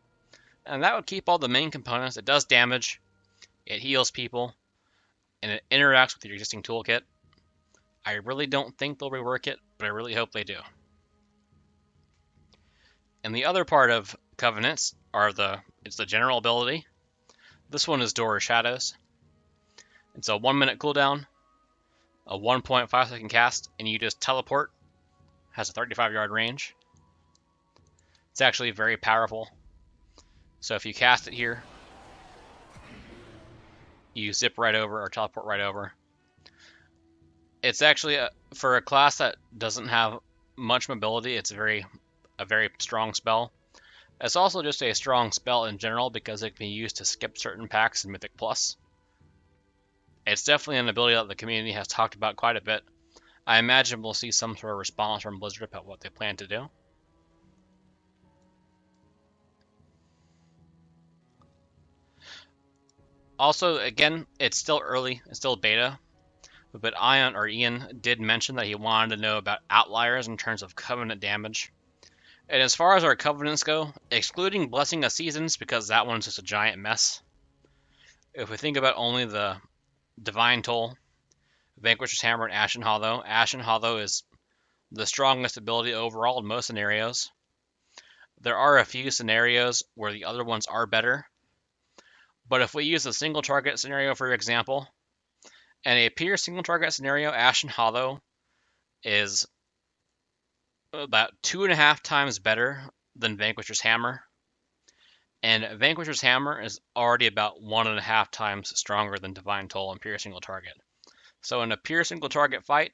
And that would keep all the main components. It does damage, it heals people, and it interacts with your existing toolkit. I really don't think they'll rework it, but I really hope they do. And the other part of Covenants it's the general ability. This one is Door of Shadows. It's a 1-minute cooldown, a 1.5 second cast, and you just teleport. Has a 35-yard range. It's actually very powerful. So if you cast it here, you zip right over or teleport right over. It's actually for a class that doesn't have much mobility, it's a very strong spell. It's also just a strong spell in general because it can be used to skip certain packs in Mythic Plus. It's definitely an ability that the community has talked about quite a bit. I imagine we'll see some sort of response from Blizzard about what they plan to do. Also, again, it's still early, it's still beta, but Ian did mention that he wanted to know about outliers in terms of Covenant damage. And as far as our Covenants go, excluding Blessing of Seasons, because that one's just a giant mess, if we think about only the Divine Toll, Vanquisher's Hammer, and Ashen Hollow is the strongest ability overall in most scenarios. There are a few scenarios where the other ones are better, but if we use a single target scenario, for example, and a pure single target scenario, Ashen Hollow is about 2.5 times better than Vanquisher's Hammer, and Vanquisher's Hammer is already about 1.5 times stronger than Divine Toll in pure single target. So in a pure single target fight,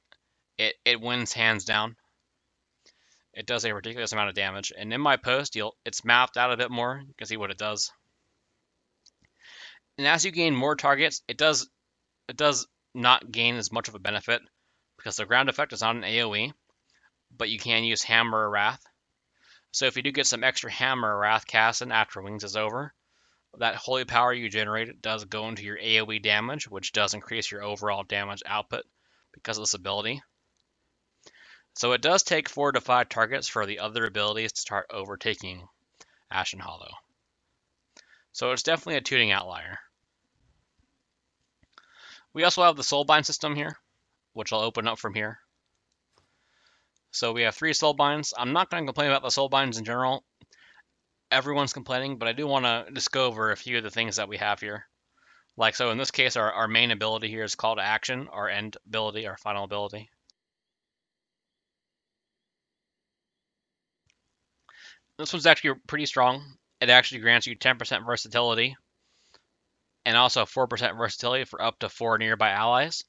it wins hands down. It does a ridiculous amount of damage, and in my post, it's mapped out a bit more. You can see what it does. And as you gain more targets, it does not gain as much of a benefit because the ground effect is not an AoE, but you can use Hammer or Wrath. So if you do get some extra Hammer or Wrath casting after Wings is over, that holy power you generated does go into your AoE damage, which does increase your overall damage output because of this ability. So it does take 4 to 5 targets for the other abilities to start overtaking Ashen Hollow. So it's definitely a tuning outlier. We also have the Soulbind system here, which I'll open up from here. So we have 3 Soulbinds. I'm not going to complain about the Soulbinds in general. Everyone's complaining, but I do want to just go over a few of the things that we have here. Like, so in this case, our main ability here is Call to Action, our end ability, our final ability. This one's actually pretty strong. It actually grants you 10% versatility, and also 4% versatility for up to 4 nearby allies.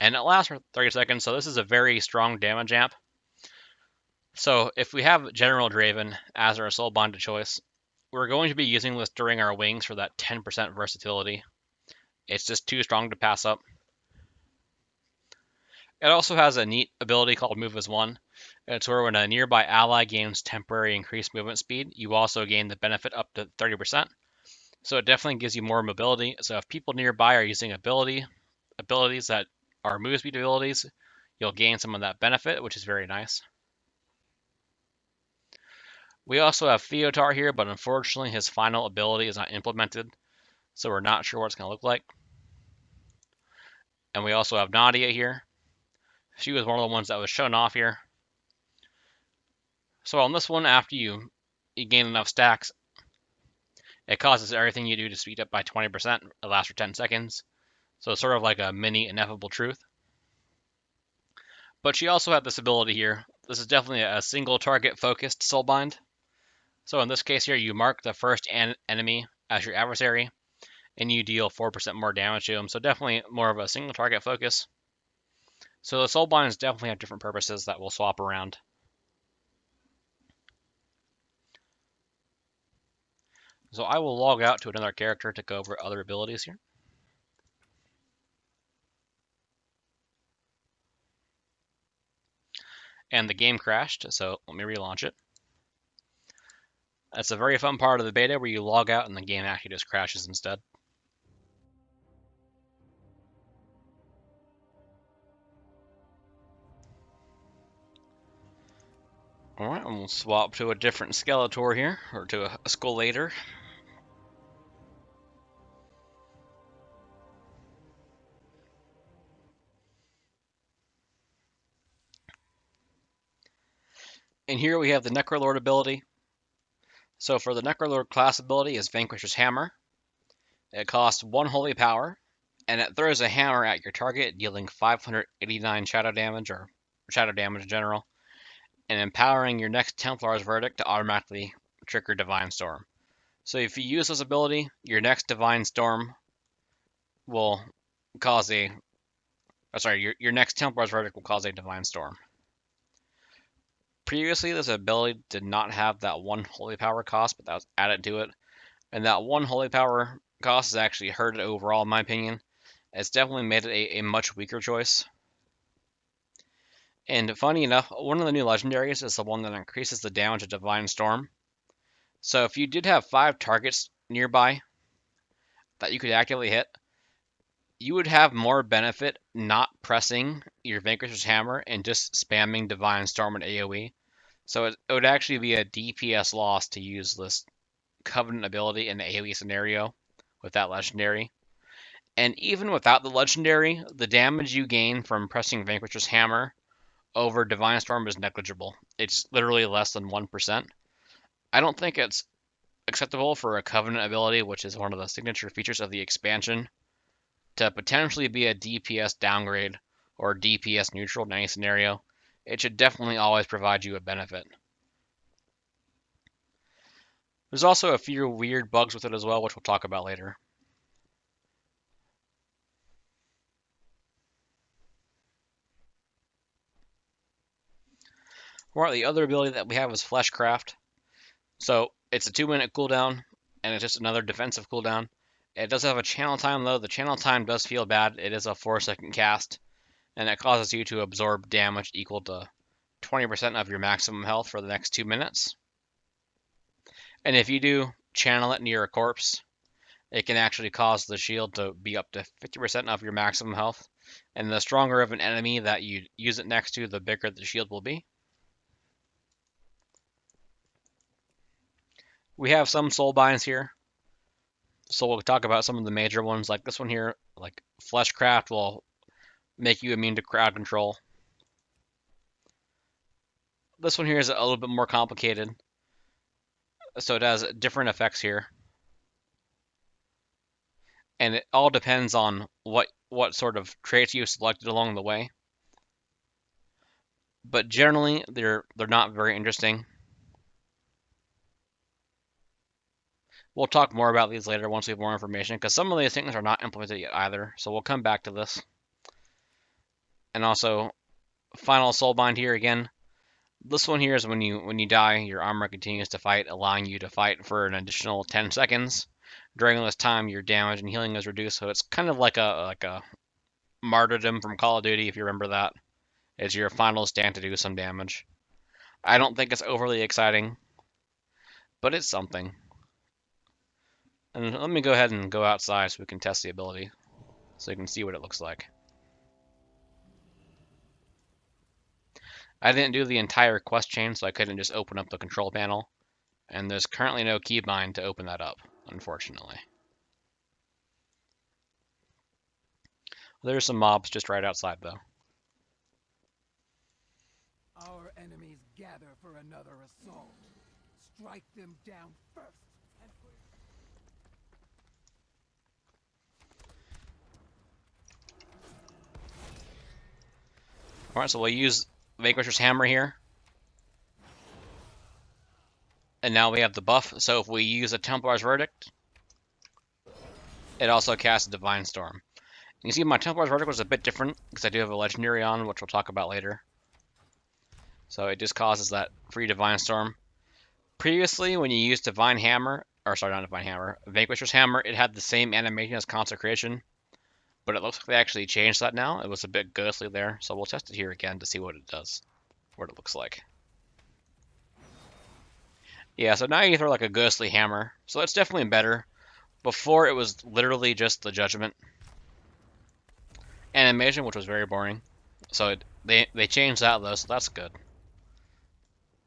And it lasts for 30 seconds, so this is a very strong damage amp. So if we have General Draven as our Soulbind of choice, we're going to be using this during our wings for that 10% versatility. It's just too strong to pass up. It also has a neat ability called Move as One. It's where when a nearby ally gains temporary increased movement speed, you also gain the benefit up to 30%. So it definitely gives you more mobility. So if people nearby are using abilities that are move speed abilities, you'll gain some of that benefit, which is very nice. We also have Theotar here, but unfortunately his final ability is not implemented, so we're not sure what it's going to look like. And we also have Nadia here. She was one of the ones that was shown off here. So on this one, after you gain enough stacks, it causes everything you do to speed up by 20%. It lasts for 10 seconds. So it's sort of like a mini Ineffable Truth. But she also had this ability here. This is definitely a single target focused Soulbind. So in this case here, you mark the first enemy as your adversary, and you deal 4% more damage to him. So definitely more of a single target focus. So the Soulbinds definitely have different purposes that will swap around. So I will log out to another character to go over other abilities here. And the game crashed, so let me relaunch it. That's a very fun part of the beta where you log out and the game actually just crashes instead. Alright, and we'll swap to a different Skeletor here, or to a Skullator. And here we have the Necrolord ability. So for the Necrolord class ability is Vanquisher's Hammer. It costs 1 holy power, and it throws a hammer at your target, dealing 589 shadow damage, or shadow damage in general, and empowering your next Templar's Verdict to automatically trigger Divine Storm. So if you use this ability, your next Divine Storm will cause a... your next Templar's Verdict will cause a Divine Storm. Previously, this ability did not have that 1 holy power cost, but that was added to it. And that 1 holy power cost has actually hurt it overall, in my opinion. It's definitely made it a much weaker choice. And funny enough, one of the new legendaries is the one that increases the damage of Divine Storm. So if you did have 5 targets nearby that you could actively hit, you would have more benefit not pressing your Vanquisher's Hammer and just spamming Divine Storm and AoE. So it would actually be a DPS loss to use this Covenant ability in the AoE scenario with that legendary. And even without the legendary, the damage you gain from pressing Vanquisher's Hammer over Divine Storm is negligible. It's literally less than 1%. I don't think it's acceptable for a Covenant ability, which is one of the signature features of the expansion, to potentially be a DPS downgrade or DPS neutral in any scenario. it should definitely always provide you a benefit. There's also a few weird bugs with it as well, which we'll talk about later. Well, the other ability that we have is Fleshcraft. So it's a 2-minute cooldown, and it's just another defensive cooldown. It does have a channel time, though. The channel time does feel bad. It is a 4-second cast, and it causes you to absorb damage equal to 20% of your maximum health for the next 2 minutes. And if you do channel it near a corpse, it can actually cause the shield to be up to 50% of your maximum health. And the stronger of an enemy that you use it next to, the bigger the shield will be. We have some soul binds here. So we'll talk about some of the major ones, like this one here, like Fleshcraft will make you immune to crowd control. This one here is a little bit more complicated. So it has different effects here. And it all depends on what sort of traits you selected along the way. But generally, they're not very interesting. We'll talk more about these later once we have more information, because some of these things are not implemented yet either. So we'll come back to this. And also, final soulbind here again. This one here is when you die, your armor continues to fight, allowing you to fight for an additional 10 seconds. During this time, your damage and healing is reduced, so it's kind of like a martyrdom from Call of Duty, if you remember that. It's your final stand to do some damage. I don't think it's overly exciting, but it's something. And let me go ahead and go outside so we can test the ability, so you can see what it looks like. I didn't do the entire quest chain, so I couldn't just open up the control panel. And there's currently no keybind to open that up, unfortunately. There's some mobs just right outside, though. Our enemies gather for another assault. Strike them down first. Alright, so we'll use Vanquisher's Hammer here. And now we have the buff, so if we use a Templar's Verdict, it also casts a Divine Storm. You see my Templar's Verdict was a bit different, because I do have a Legendary on, which we'll talk about later. So it just causes that free Divine Storm. Previously, when you used Divine Hammer, or sorry, not Divine Hammer, Vanquisher's Hammer, it had the same animation as Consecration, but it looks like they actually changed that now. It was a bit ghostly there, so we'll test it here again to see what it does, what it looks like. Yeah, so now you throw like a ghostly hammer, so it's definitely better. Before it was literally just the Judgment animation, which was very boring. So they changed that though, so that's good.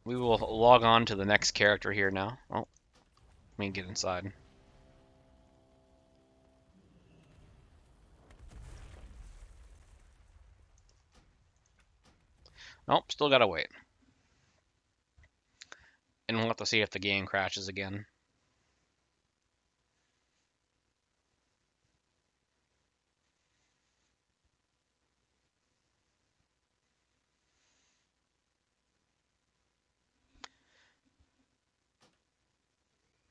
We will log on to the next character here now. Oh, let me get inside. Nope, still gotta wait. And we'll have to see if the game crashes again.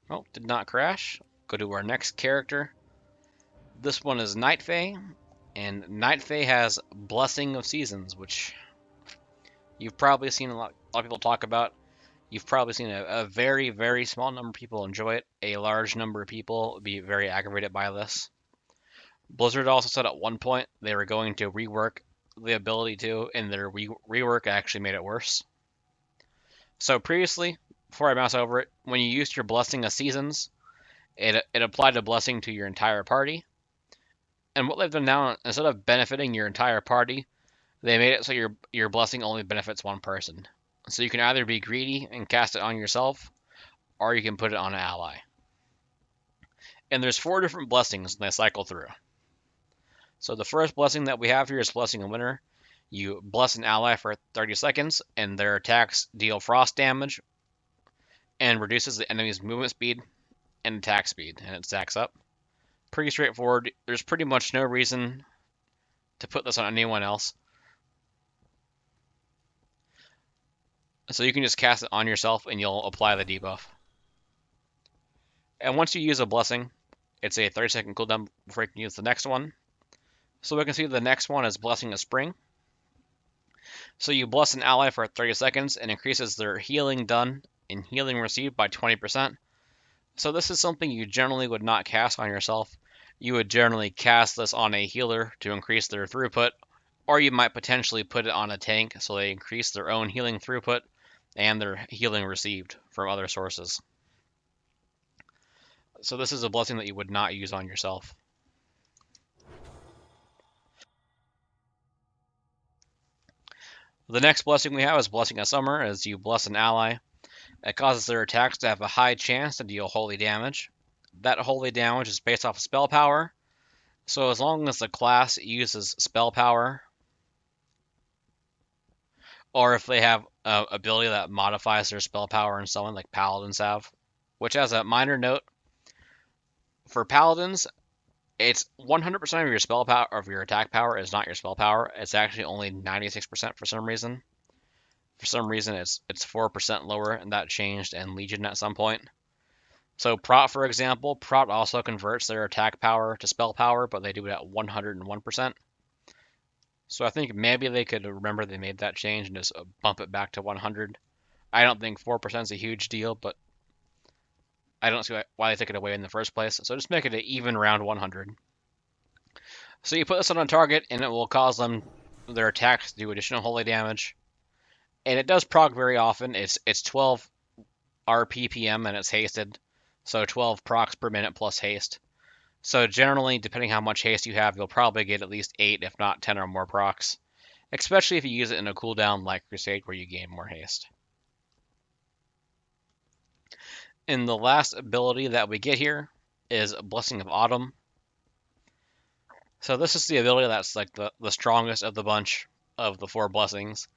Oh, did not crash. Go to our next character. This one is Night Fae, and Night Fae has Blessing of Seasons, which you've probably seen a lot of people talk about. You've probably seen a very, very small number of people enjoy it. A large number of people be very aggravated by this. Blizzard also said at one point they were going to rework the ability to, and their rework actually made it worse. So previously, before I mouse over it, when you used your Blessing of Seasons, it applied a blessing to your entire party. And what they've done now, instead of benefiting your entire party, they made it so your blessing only benefits one person. So you can either be greedy and cast it on yourself, or you can put it on an ally. And there's 4 different blessings that cycle through. So the first blessing that we have here is Blessing of Winter. You bless an ally for 30 seconds, and their attacks deal frost damage, and reduces the enemy's movement speed and attack speed, and it stacks up. Pretty straightforward. There's pretty much no reason to put this on anyone else. So you can just cast it on yourself and you'll apply the debuff. And once you use a blessing, it's a 30-second cooldown before you can use the next one. So we can see the next one is Blessing of Spring. So you bless an ally for 30 seconds and increases their healing done and healing received by 20%. So this is something you generally would not cast on yourself. You would generally cast this on a healer to increase their throughput, or you might potentially put it on a tank so they increase their own healing throughput and their healing received from other sources. So this is a blessing that you would not use on yourself. The next blessing we have is Blessing of Summer, as you bless an ally. It causes their attacks to have a high chance to deal holy damage. That holy damage is based off of spell power, so as long as the class uses spell power, or if they have an ability that modifies their spell power in someone like paladins have, which has a minor note, for paladins, it's 100% of your spell power, of your attack power is not your spell power. It's actually only 96% for some reason. For some reason, it's 4% lower, and that changed in Legion at some point. So Prot, for example, Prot also converts their attack power to spell power, but they do it at 101%. So I think maybe they could remember they made that change and just bump it back to 100. I don't think 4% is a huge deal, but I don't see why they took it away in the first place. So just make it an even round 100. So you put this on a target, and it will cause them their attacks to do additional holy damage. And it does proc very often. It's 12 RPPM and it's hasted. So 12 procs per minute plus haste. So generally, depending how much haste you have, you'll probably get at least 8, if not 10 or more procs. Especially if you use it in a cooldown like Crusade where you gain more haste. And the last ability that we get here is Blessing of Autumn. So this is the ability that's like the strongest of the bunch of the 4 blessings.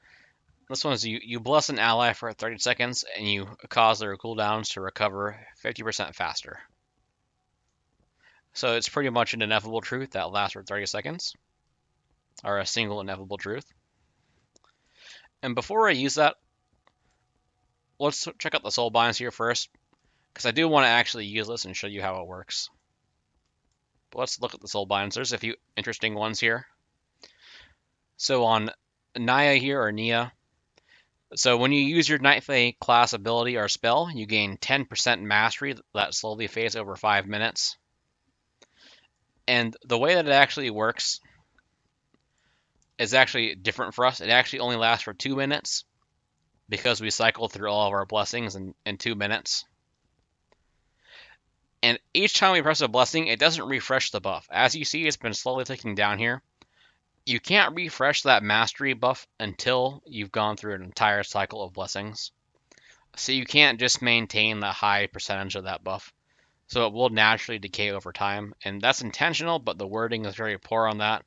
This one is you bless an ally for 30 seconds and you cause their cooldowns to recover 50% faster. So it's pretty much an ineffable truth that lasts for 30 seconds, or a single ineffable truth. And before I use that, let's check out the soul binds here first, because I do want to actually use this and show you how it works. But let's look at the soul binds. There's a few interesting ones here. So on Naya here, or Nia, so when you use your Night Fae class ability or spell, you gain 10% mastery that slowly fades over 5 minutes. And the way that it actually works is actually different for us. It actually only lasts for 2 minutes because we cycle through all of our blessings in 2 minutes. And each time we press a blessing, it doesn't refresh the buff. As you see, it's been slowly ticking down here. You can't refresh that mastery buff until you've gone through an entire cycle of blessings. So you can't just maintain the high percentage of that buff. So it will naturally decay over time, and that's intentional, but the wording is very poor on that.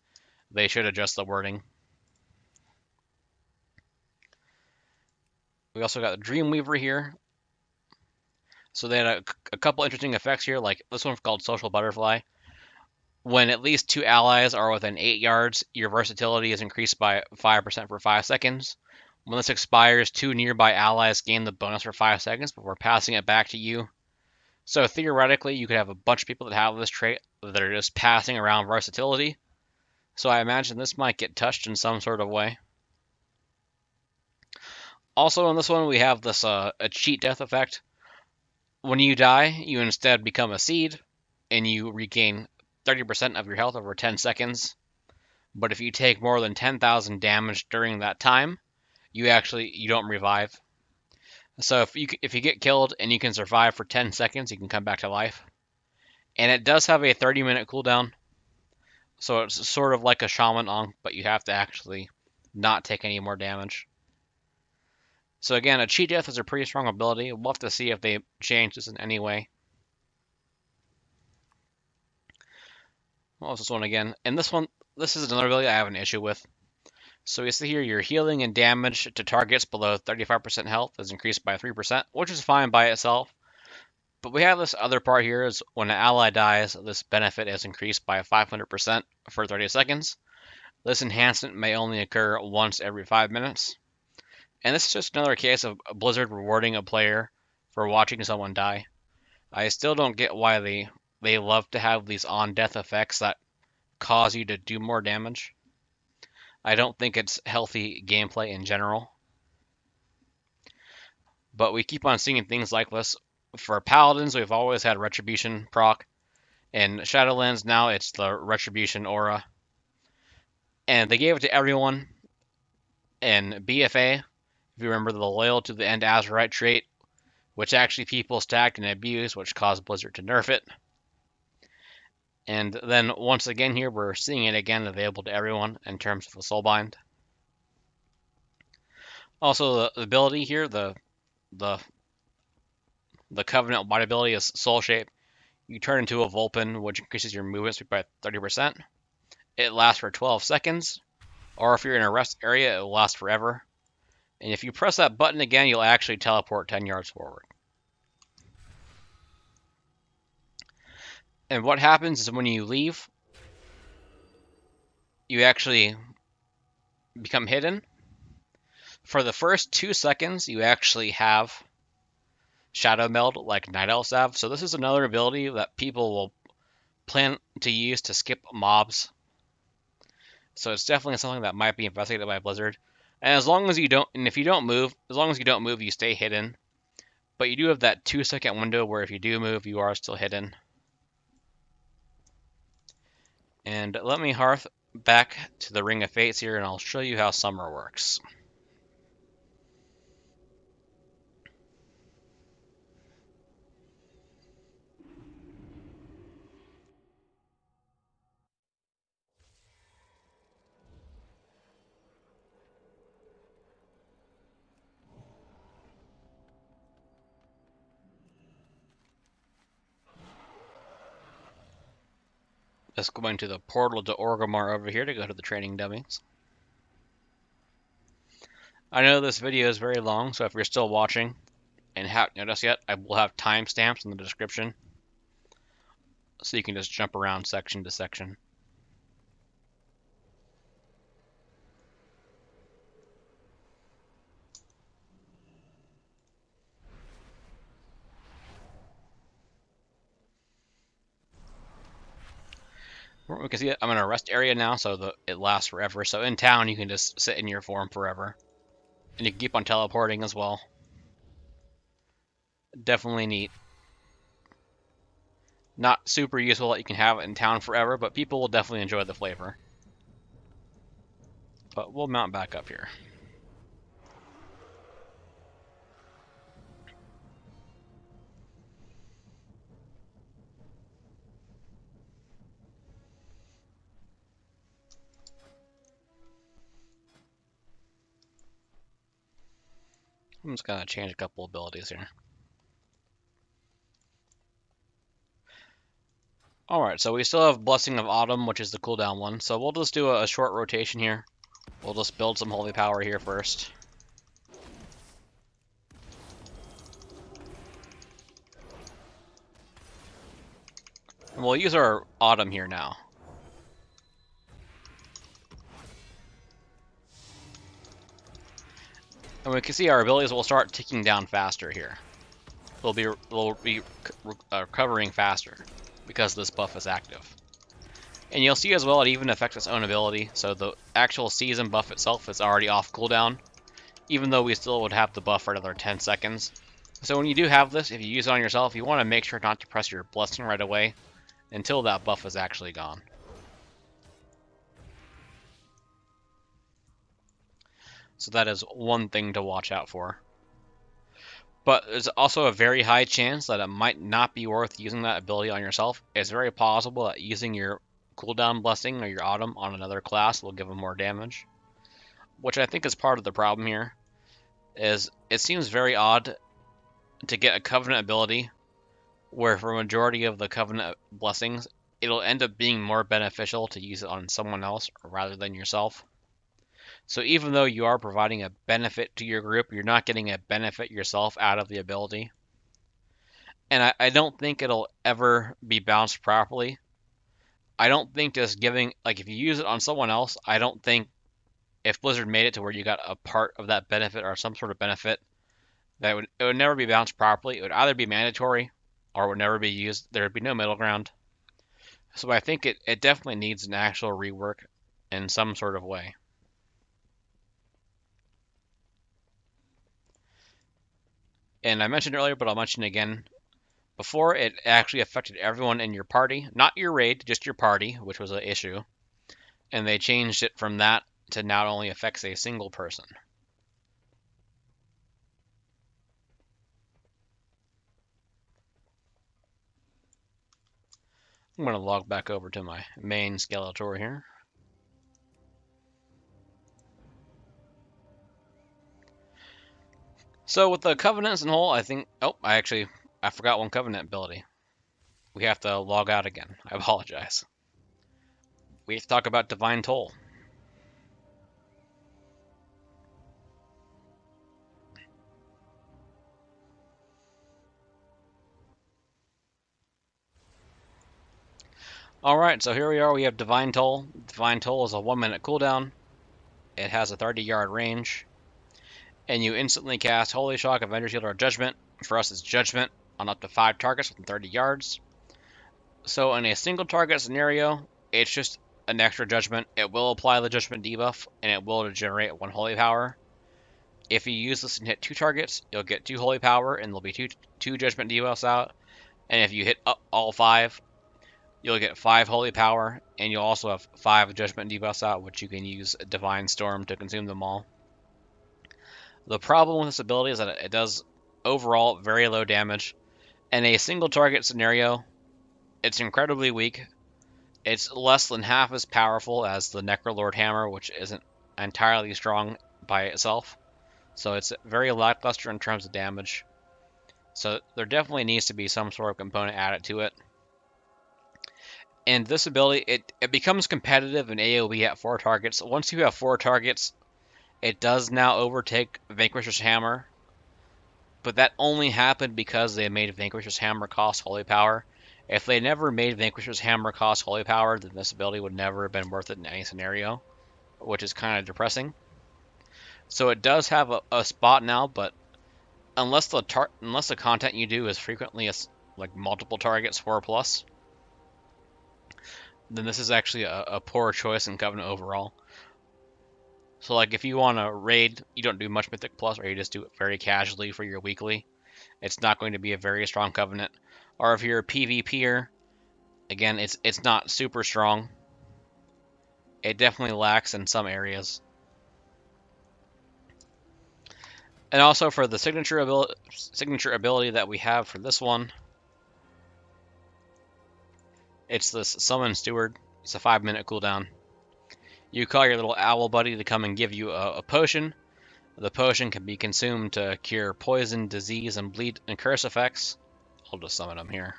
They should adjust the wording. We also got the Dreamweaver here. So they had a couple interesting effects here, like this one called Social Butterfly. When at least 2 allies are within 8 yards, your versatility is increased by 5% for 5 seconds. When this expires, 2 nearby allies gain the bonus for 5 seconds before passing it back to you. So theoretically, you could have a bunch of people that have this trait that are just passing around versatility. So I imagine this might get touched in some sort of way. Also in this one, we have this a cheat death effect. When you die, you instead become a seed, and you regain 30% of your health over 10 seconds. But if you take more than 10,000 damage during that time, you don't revive. So if you get killed and you can survive for 10 seconds, you can come back to life. And it does have a 30-minute cooldown. So it's sort of like a Shaman Ankh, but you have to actually not take any more damage. So again, a cheat death is a pretty strong ability. We'll have to see if they change this in any way. What was this one again? And this is another ability I have an issue with. So you see here, your healing and damage to targets below 35% health is increased by 3%, which is fine by itself. But we have this other part here, is when an ally dies, this benefit is increased by 500% for 30 seconds. This enhancement may only occur once every 5 minutes. And this is just another case of Blizzard rewarding a player for watching someone die. I still don't get why they love to have these on-death effects that cause you to do more damage. I don't think it's healthy gameplay in general. But we keep on seeing things like this. For Paladins, we've always had Retribution proc. In Shadowlands, now it's the Retribution aura. And they gave it to everyone. In BfA, if you remember the Loyal to the End Azurite trait, which actually people stacked and abused, which caused Blizzard to nerf it. And then once again here, we're seeing it again available to everyone in terms of the Soulbind. Also, the ability here, the Covenant wide ability is Soul Shape. You turn into a Vulpin, which increases your movement speed by 30%. It lasts for 12 seconds, or if you're in a rest area, it will last forever. And if you press that button again, you'll actually teleport 10 yards forward. And what happens is when you leave, you actually become hidden. For the first 2 seconds, you actually have Shadow Meld like Night Elves have. So this is another ability that people will plan to use to skip mobs. So it's definitely something that might be investigated by Blizzard. And as long as you don't, and if you don't move, as long as you don't move, you stay hidden. But you do have that 2-second window where if you do move, you are still hidden. And let me hearth back to the Ring of Fates here, and I'll show you how Summer works. Just going to the portal to Orgrimmar over here to go to the training dummies. I know this video is very long, so if you're still watching and haven't noticed yet, I will have timestamps in the description, so you can just jump around section to section. We can see it. I'm in a rest area now, so it lasts forever. So in town, you can just sit in your form forever. And you can keep on teleporting as well. Definitely neat. Not super useful that you can have it in town forever, but people will definitely enjoy the flavor. But we'll mount back up here. I'm just going to change a couple abilities here. Alright, so we still have Blessing of Autumn, which is the cooldown one. So we'll just do a short rotation here. We'll just build some holy power here first. And we'll use our Autumn here now. And we can see our abilities will start ticking down faster here. They'll be recovering faster because this buff is active. And you'll see as well it even affects its own ability, so the actual season buff itself is already off cooldown, even though we still would have the buff for another 10 seconds. So when you do have this, if you use it on yourself, you want to make sure not to press your blessing right away until that buff is actually gone. So that is one thing to watch out for. But there's also a very high chance that it might not be worth using that ability on yourself. It's very possible that using your cooldown blessing or your autumn on another class will give them more damage. Which I think is part of the problem here. Is it seems very odd to get a covenant ability where for a majority of the covenant blessings, it'll end up being more beneficial to use it on someone else rather than yourself. So even though you are providing a benefit to your group, you're not getting a benefit yourself out of the ability. And I don't think it'll ever be balanced properly. I don't think just giving, like if you use it on someone else, I don't think if Blizzard made it to where you got a part of that benefit or some sort of benefit, that it would never be balanced properly. It would either be mandatory or it would never be used. There would be no middle ground. So I think it definitely needs an actual rework in some sort of way. And I mentioned earlier, but I'll mention again. Before, it actually affected everyone in your party, not your raid, just your party, which was an issue. And they changed it from that to now only affects a single person. I'm going to log back over to my main Skeletor here. So with the Covenants and whole, I think... Oh, I forgot one Covenant ability. We have to log out again. I apologize. We have to talk about Divine Toll. Alright, so here we are. We have Divine Toll. Divine Toll is a 1-minute cooldown. It has a 30-yard range. And you instantly cast Holy Shock, Avengers Shield, or Judgment. For us, it's Judgment on up to 5 targets within 30 yards. So in a single target scenario, it's just an extra Judgment. It will apply the Judgment debuff, and it will generate 1 Holy Power. If you use this and hit 2 targets, you'll get 2 Holy Power, and there'll be two Judgment debuffs out. And if you hit up all 5, you'll get 5 Holy Power, and you'll also have 5 Judgment debuffs out, which you can use Divine Storm to consume them all. The problem with this ability is that it does overall very low damage. In a single target scenario, it's incredibly weak. It's less than half as powerful as the Necrolord hammer, which isn't entirely strong by itself. So it's very lackluster in terms of damage. So there definitely needs to be some sort of component added to it. And this ability, it becomes competitive in AoE at 4 targets. Once you have 4 targets, it does now overtake Vanquisher's Hammer. But that only happened because they made Vanquisher's Hammer cost Holy Power. If they never made Vanquisher's Hammer cost Holy Power, then this ability would never have been worth it in any scenario, which is kind of depressing. So it does have a spot now, but unless the content you do is frequently like multiple targets 4+, then this is actually a poor choice in Covenant overall. So like if you want to raid, you don't do much Mythic Plus, or you just do it very casually for your weekly, it's not going to be a very strong Covenant. Or if you're a PvPer, again, it's not super strong. It definitely lacks in some areas. And also for the signature ability that we have for this one, it's this Summon Steward. It's a 5-minute cooldown. You call your little owl buddy to come and give you a potion. The potion can be consumed to cure poison, disease, and bleed and curse effects. I'll just summon them here.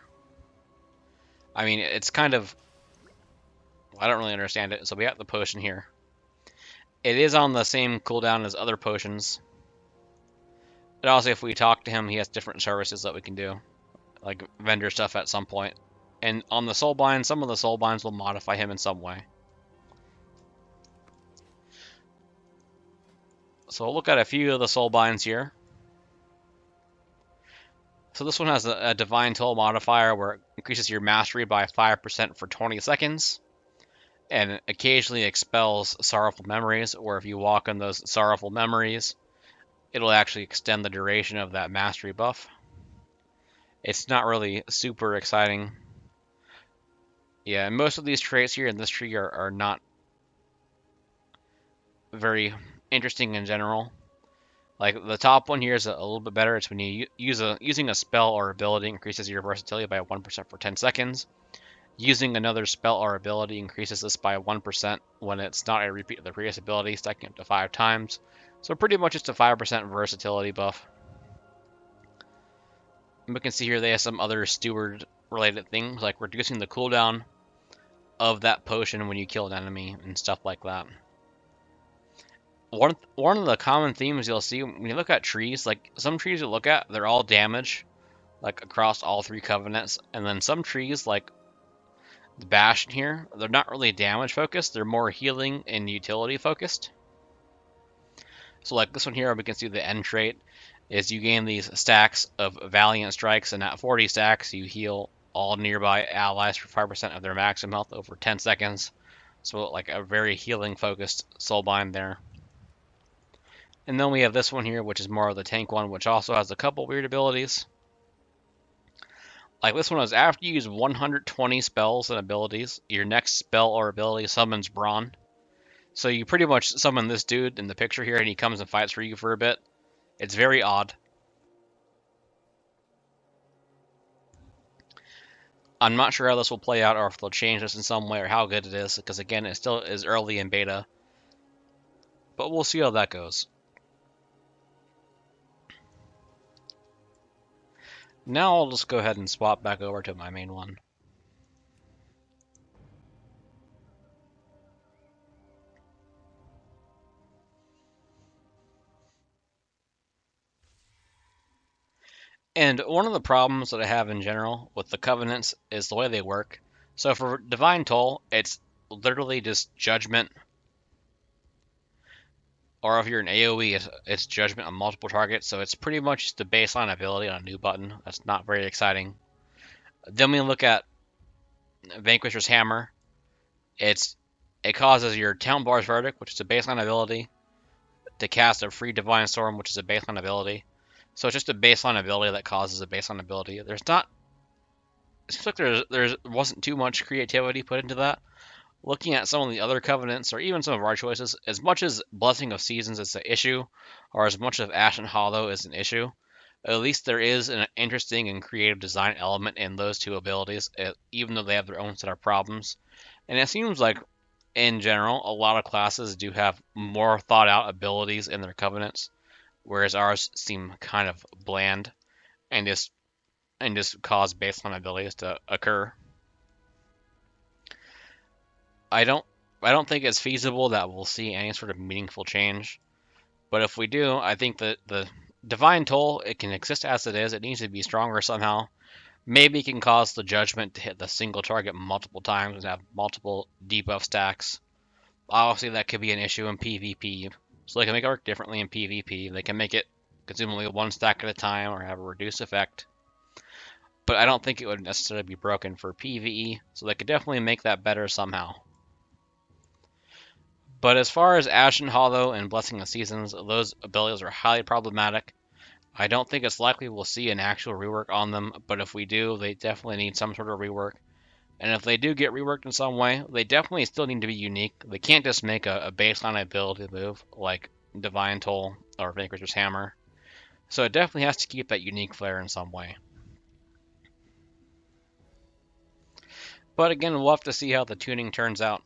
I mean, it's kind of... I don't really understand it, so we have the potion here. It is on the same cooldown as other potions. But also, if we talk to him, he has different services that we can do, like vendor stuff at some point. And on the Soulbind, some of the Soulbinds will modify him in some way. So we'll look at a few of the Soulbinds here. So this one has a Divine Toll modifier where it increases your mastery by 5% for 20 seconds. And occasionally expels Sorrowful Memories, where if you walk on those Sorrowful Memories, it'll actually extend the duration of that mastery buff. It's not really super exciting. Yeah, and most of these traits here in this tree are not very interesting in general. Like the top one here is a little bit better. It's when you using a spell or ability increases your versatility by 1% for 10 seconds. Using another spell or ability increases this by 1% when it's not a repeat of the previous ability, stacking up to 5 times. So pretty much just a 5% versatility buff. And we can see here they have some other steward related things, like reducing the cooldown of that potion when you kill an enemy and stuff like that. One of the common themes you'll see when you look at trees, like some trees you look at, they're all damage, like across all 3 covenants, and then some trees, like the Bastion here, they're not really damage focused, they're more healing and utility focused. So like this one here, we can see the end trait is you gain these stacks of Valiant Strikes, and at 40 stacks, you heal all nearby allies for 5% of their maximum health over 10 seconds. So like a very healing focused soulbind there. And then we have this one here, which is more of the tank one, which also has a couple weird abilities. Like this one is after you use 120 spells and abilities, your next spell or ability summons Brawn. So you pretty much summon this dude in the picture here, and he comes and fights for you for a bit. It's very odd. I'm not sure how this will play out, or if they'll change this in some way, or how good it is, because again, it still is early in beta. But we'll see how that goes. Now I'll just go ahead and swap back over to my main one. And one of the problems that I have in general with the Covenants is the way they work. So for Divine Toll, it's literally just Judgment. Or if you're an AoE, it's Judgment on multiple targets. So it's pretty much just the baseline ability on a new button. That's not very exciting. Then we look at Vanquisher's Hammer. It causes your Town Bar's Verdict, which is a baseline ability, to cast a free Divine Storm, which is a baseline ability. So it's just a baseline ability that causes a baseline ability. It seems like there wasn't too much creativity put into that. Looking at some of the other covenants, or even some of our choices, as much as Blessing of Seasons is an issue, or as much as Ashen Hollow is an issue, at least there is an interesting and creative design element in those two abilities, even though they have their own set of problems. And it seems like, in general, a lot of classes do have more thought out abilities in their covenants, whereas ours seem kind of bland and just cause baseline abilities to occur. I don't think it's feasible that we'll see any sort of meaningful change. But if we do, I think that the Divine Toll, it can exist as it is. It needs to be stronger somehow. Maybe it can cause the Judgment to hit the single target multiple times and have multiple debuff stacks. Obviously, that could be an issue in PvP. So they can make it work differently in PvP. They can make it consumably one stack at a time or have a reduced effect. But I don't think it would necessarily be broken for PvE. So they could definitely make that better somehow. But as far as Ashen Hollow and Blessing of Seasons, those abilities are highly problematic. I don't think it's likely we'll see an actual rework on them, but if we do, they definitely need some sort of rework. And if they do get reworked in some way, they definitely still need to be unique. They can't just make a baseline ability move like Divine Toll or Vanquisher's Hammer. So it definitely has to keep that unique flair in some way. But again, we'll have to see how the tuning turns out.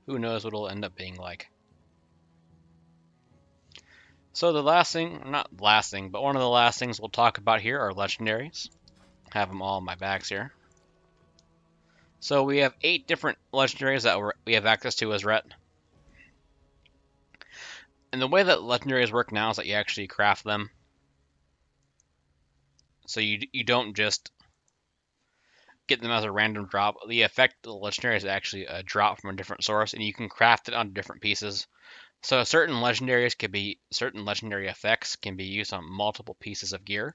Who knows what it'll end up being like. So the last thing, not last thing, but one of the last things we'll talk about here are legendaries. I have them all in my bags here. So we have 8 different legendaries that we have access to as Ret. And the way that legendaries work now is that you actually craft them. So you don't just get them as a random drop. The effect of the legendary is actually a drop from a different source, and you can craft it on different pieces. So certain legendary effects can be used on multiple pieces of gear.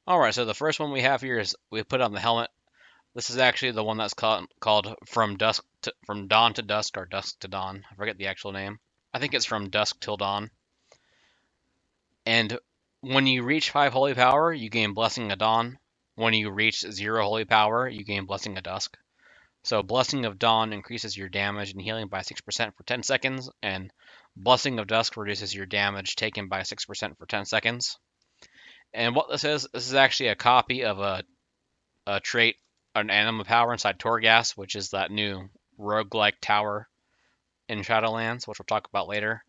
Alright, so the first one we have here is we put on the helmet. This is actually the one that's called From Dawn to Dusk, or Dusk to Dawn. I forget the actual name. I think it's From Dusk Till Dawn. And when you reach 5 Holy Power, you gain Blessing of Dawn. When you reach 0 Holy Power, you gain Blessing of Dusk. So Blessing of Dawn increases your damage and healing by 6% for 10 seconds, and Blessing of Dusk reduces your damage taken by 6% for 10 seconds. And what this is actually a copy of a trait, an Anima Power inside Torghast, which is that new roguelike tower in Shadowlands, which we'll talk about later.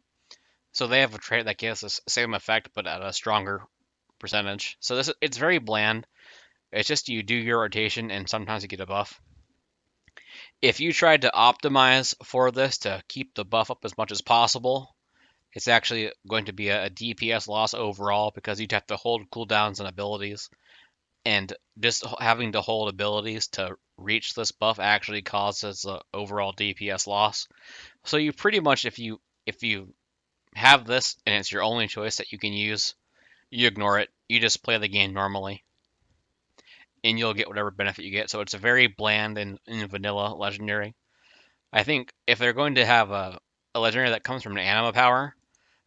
So they have a trait that gives the same effect, but at a stronger percentage. So it's very bland. It's just you do your rotation, and sometimes you get a buff. If you tried to optimize for this to keep the buff up as much as possible, it's actually going to be a DPS loss overall because you'd have to hold cooldowns and abilities. and just having to hold abilities to reach this buff actually causes the overall DPS loss. So you pretty much, if you have this and it's your only choice that you can use, you ignore it. You just play the game normally, and you'll get whatever benefit you get. So it's a very bland and vanilla legendary. I think if they're going to have a legendary that comes from an anima power,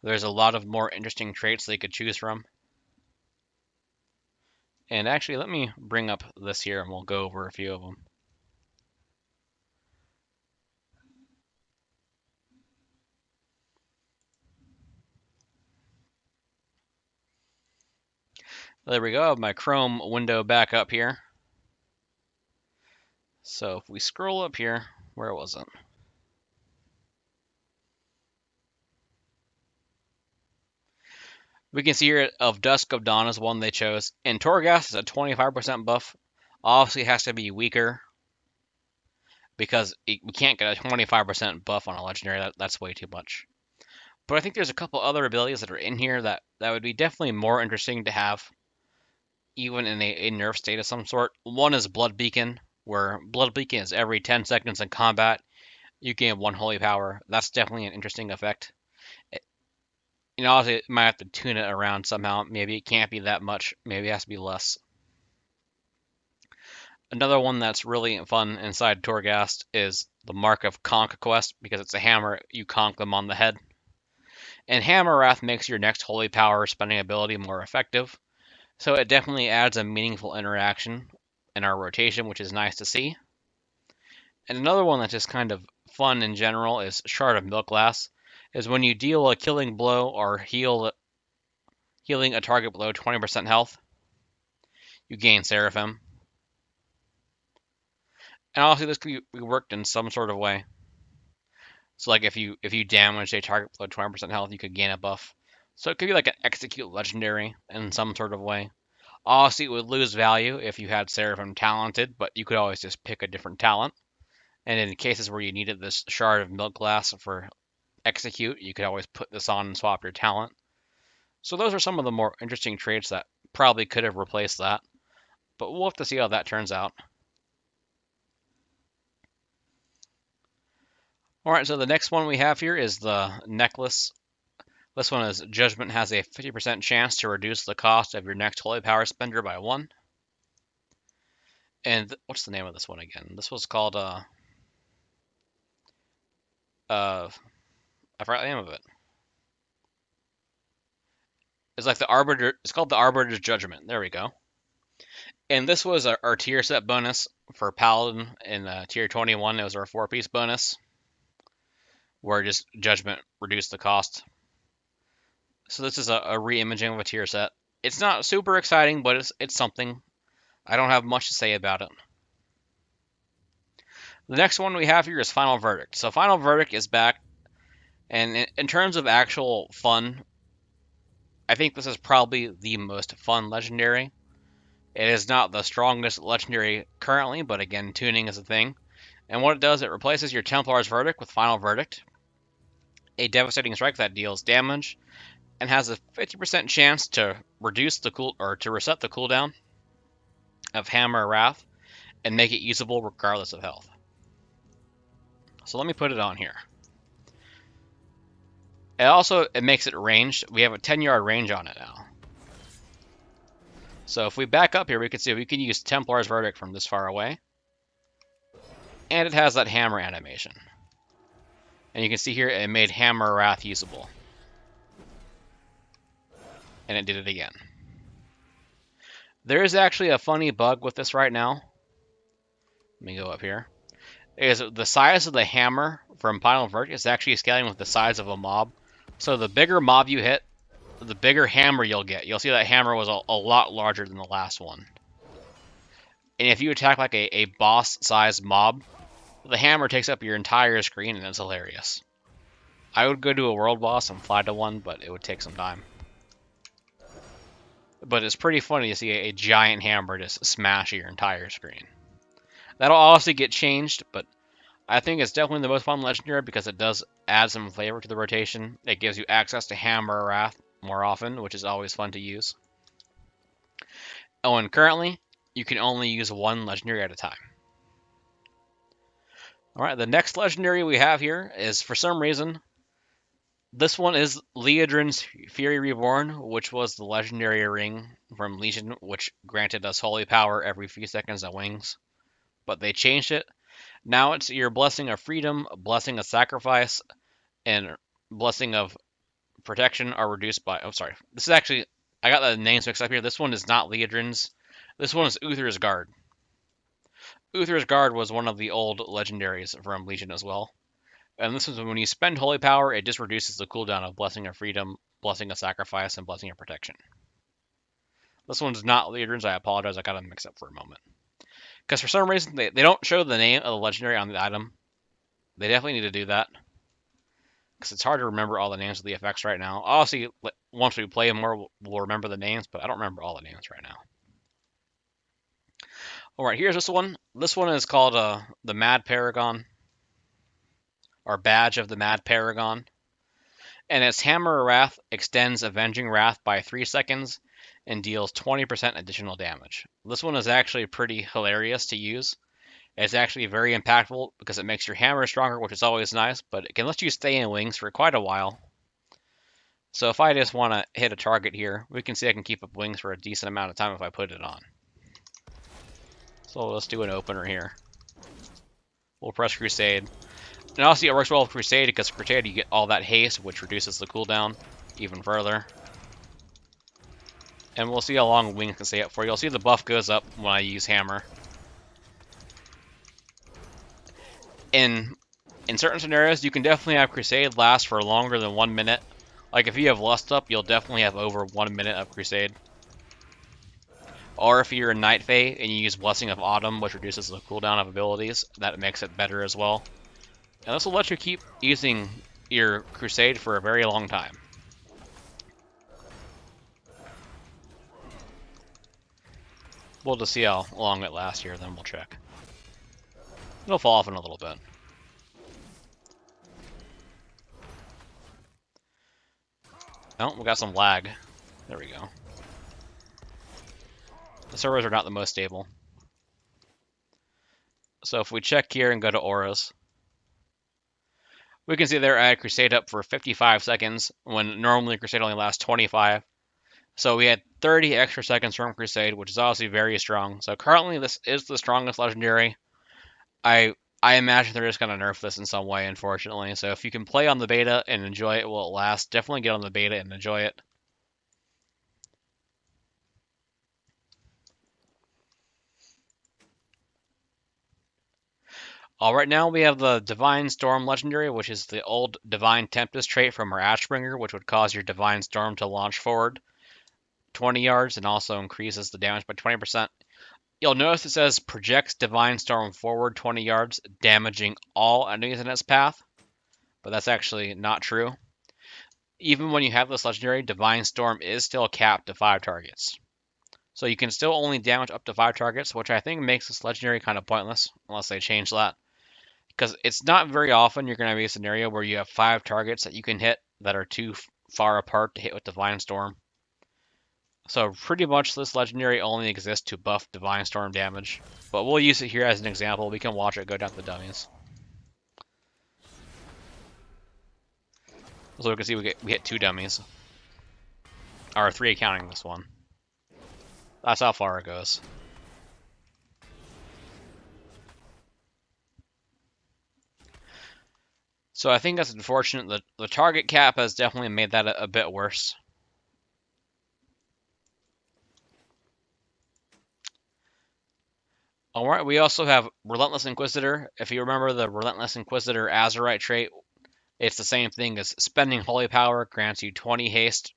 there's a lot of more interesting traits they could choose from. And actually, let me bring up this here and we'll go over a few of them. There we go. I have my Chrome window back up here. So if we scroll up here, where was it? We can see here of Dusk of Dawn is one they chose. And Torghast is a 25% buff. Obviously, it has to be weaker because we can't get a 25% buff on a legendary. That's way too much. But I think there's a couple other abilities that are in here that would be definitely more interesting to have, even in a nerf state of some sort. One is Blood Beacon, where Blood Beacon is every 10 seconds in combat, you gain 1 holy power. That's definitely an interesting effect. Obviously, it might have to tune it around somehow. Maybe it can't be that much. Maybe it has to be less. Another one that's really fun inside Torghast is the Mark of Conquest, because it's a hammer, you conk them on the head. And Hammer Wrath makes your next holy power spending ability more effective. So it definitely adds a meaningful interaction in our rotation, which is nice to see. And another one that's just kind of fun in general is Shard of Milkglass, is when you deal a killing blow or healing a target below 20% health, you gain Seraphim. And also this could be worked in some sort of way. So like if you damage a target below 20% health, you could gain a buff. So it could be like an execute legendary in some sort of way. Obviously, it would lose value if you had Seraphim talented, but you could always just pick a different talent. And in cases where you needed this Shard of Milkglass for execute, you could always put this on and swap your talent. So those are some of the more interesting traits that probably could have replaced that. But we'll have to see how that turns out. Alright, so the next one we have here is the necklace. This one is Judgment has a 50% chance to reduce the cost of your next holy power spender by 1. And what's the name of this one again? This was called I forgot the name of it. It's like the Arbiter. It's called the Arbiter's Judgment. There we go. And this was our tier set bonus for Paladin in tier 21. It was our 4-piece bonus, where just Judgment reduced the cost. So this is a re-imaging of a tier set. It's not super exciting, but it's something. I don't have much to say about it. The next one we have here is Final Verdict. So Final Verdict is back, and in terms of actual fun, I think this is probably the most fun legendary. It is not the strongest legendary currently, but again, tuning is a thing. And what it does, it replaces your Templar's Verdict with Final Verdict, a devastating strike that deals damage, and has a 50% chance to reduce the to reset the cooldown of Hammer Wrath and make it usable regardless of health. So let me put it on here. It makes it ranged. We have a 10-yard range on it now. So if we back up here, we can see we can use Templar's Verdict from this far away. And it has that hammer animation. And you can see here it made Hammer Wrath usable. And it did it again. There is actually a funny bug with this right now. Let me go up here. Is the size of the hammer from Final Verdict is actually scaling with the size of a mob. So the bigger mob you hit, the bigger hammer you'll get. You'll see that hammer was a lot larger than the last one. And if you attack like a boss-sized mob, the hammer takes up your entire screen and it's hilarious. I would go to a world boss and fly to one, but it would take some time. But it's pretty funny to see a giant hammer just smash your entire screen. That'll obviously get changed, but I think it's definitely the most fun legendary because it does add some flavor to the rotation. It gives you access to Hammer Wrath more often, which is always fun to use. Oh, and currently, you can only use one legendary at a time. Alright, the next legendary we have here is, for some reason, this one is Liadrin's Fury Reborn, which was the legendary ring from Legion, which granted us holy power every few seconds of wings. But they changed it. Now it's your Blessing of Freedom, Blessing of Sacrifice, and Blessing of Protection are reduced by... Oh, sorry. This is actually... I got the names mixed up here. This one is not Liadrin's. This one is Uther's Guard. Uther's Guard was one of the old legendaries from Legion as well. And this is when you spend Holy Power, it just reduces the cooldown of Blessing of Freedom, Blessing of Sacrifice, and Blessing of Protection. This one's not Liadrin's. I apologize. I got them mixed up for a moment. Because for some reason, they don't show the name of the legendary on the item. They definitely need to do that. Because it's hard to remember all the names of the effects right now. Obviously, once we play more, we'll remember the names, but I don't remember all the names right now. Alright, here's this one. This one is called the Mad Paragon. Or Badge of the Mad Paragon. And its Hammer of Wrath extends Avenging Wrath by 3 seconds and deals 20% additional damage. This one is actually pretty hilarious to use. It's actually very impactful because it makes your hammer stronger, which is always nice, but it can let you stay in wings for quite a while. So if I just want to hit a target here, we can see I can keep up wings for a decent amount of time if I put it on. So let's do an opener here. We'll press Crusade. And also it works well with Crusade because Crusade you get all that haste, which reduces the cooldown even further. And we'll see how long wings can stay up for. You'll see the buff goes up when I use hammer. In certain scenarios, you can definitely have Crusade last for longer than 1 minute. Like if you have Lust up, you'll definitely have over 1 minute of Crusade. Or if you're a Night Fae and you use Blessing of Autumn, which reduces the cooldown of abilities, that makes it better as well. And this will let you keep using your Crusade for a very long time. We'll just see how long it lasts here, then we'll check. It'll fall off in a little bit. Oh, we got some lag. There we go. The servers are not the most stable. So if we check here and go to auras, we can see there I had Crusade up for 55 seconds, when normally Crusade only lasts 25. So we had 30 extra seconds from Crusade, which is obviously very strong. So currently this is the strongest legendary. I imagine they're just going to nerf this in some way, unfortunately. So if you can play on the beta and enjoy it while it lasts, definitely get on the beta and enjoy it. Alright, now we have the Divine Storm Legendary, which is the old Divine Tempest trait from our Ashbringer, which would cause your Divine Storm to launch forward 20 yards and also increases the damage by 20%. You'll notice it says projects Divine Storm forward 20 yards, damaging all enemies in its path, but that's actually not true. Even when you have this legendary, Divine Storm is still capped to 5 targets. So you can still only damage up to 5 targets, which I think makes this legendary kind of pointless, unless they change that. Because it's not very often you're going to be a scenario where you have 5 targets that you can hit that are too far apart to hit with Divine Storm. So pretty much this legendary only exists to buff Divine Storm damage. But we'll use it here as an example. We can watch it go down to the dummies. So we can see we hit 2 dummies. Or 3 counting this one. That's how far it goes. So I think that's unfortunate. The target cap has definitely made that a bit worse. Alright, we also have Relentless Inquisitor. If you remember the Relentless Inquisitor Azerite trait, it's the same thing as spending Holy Power grants you 20 haste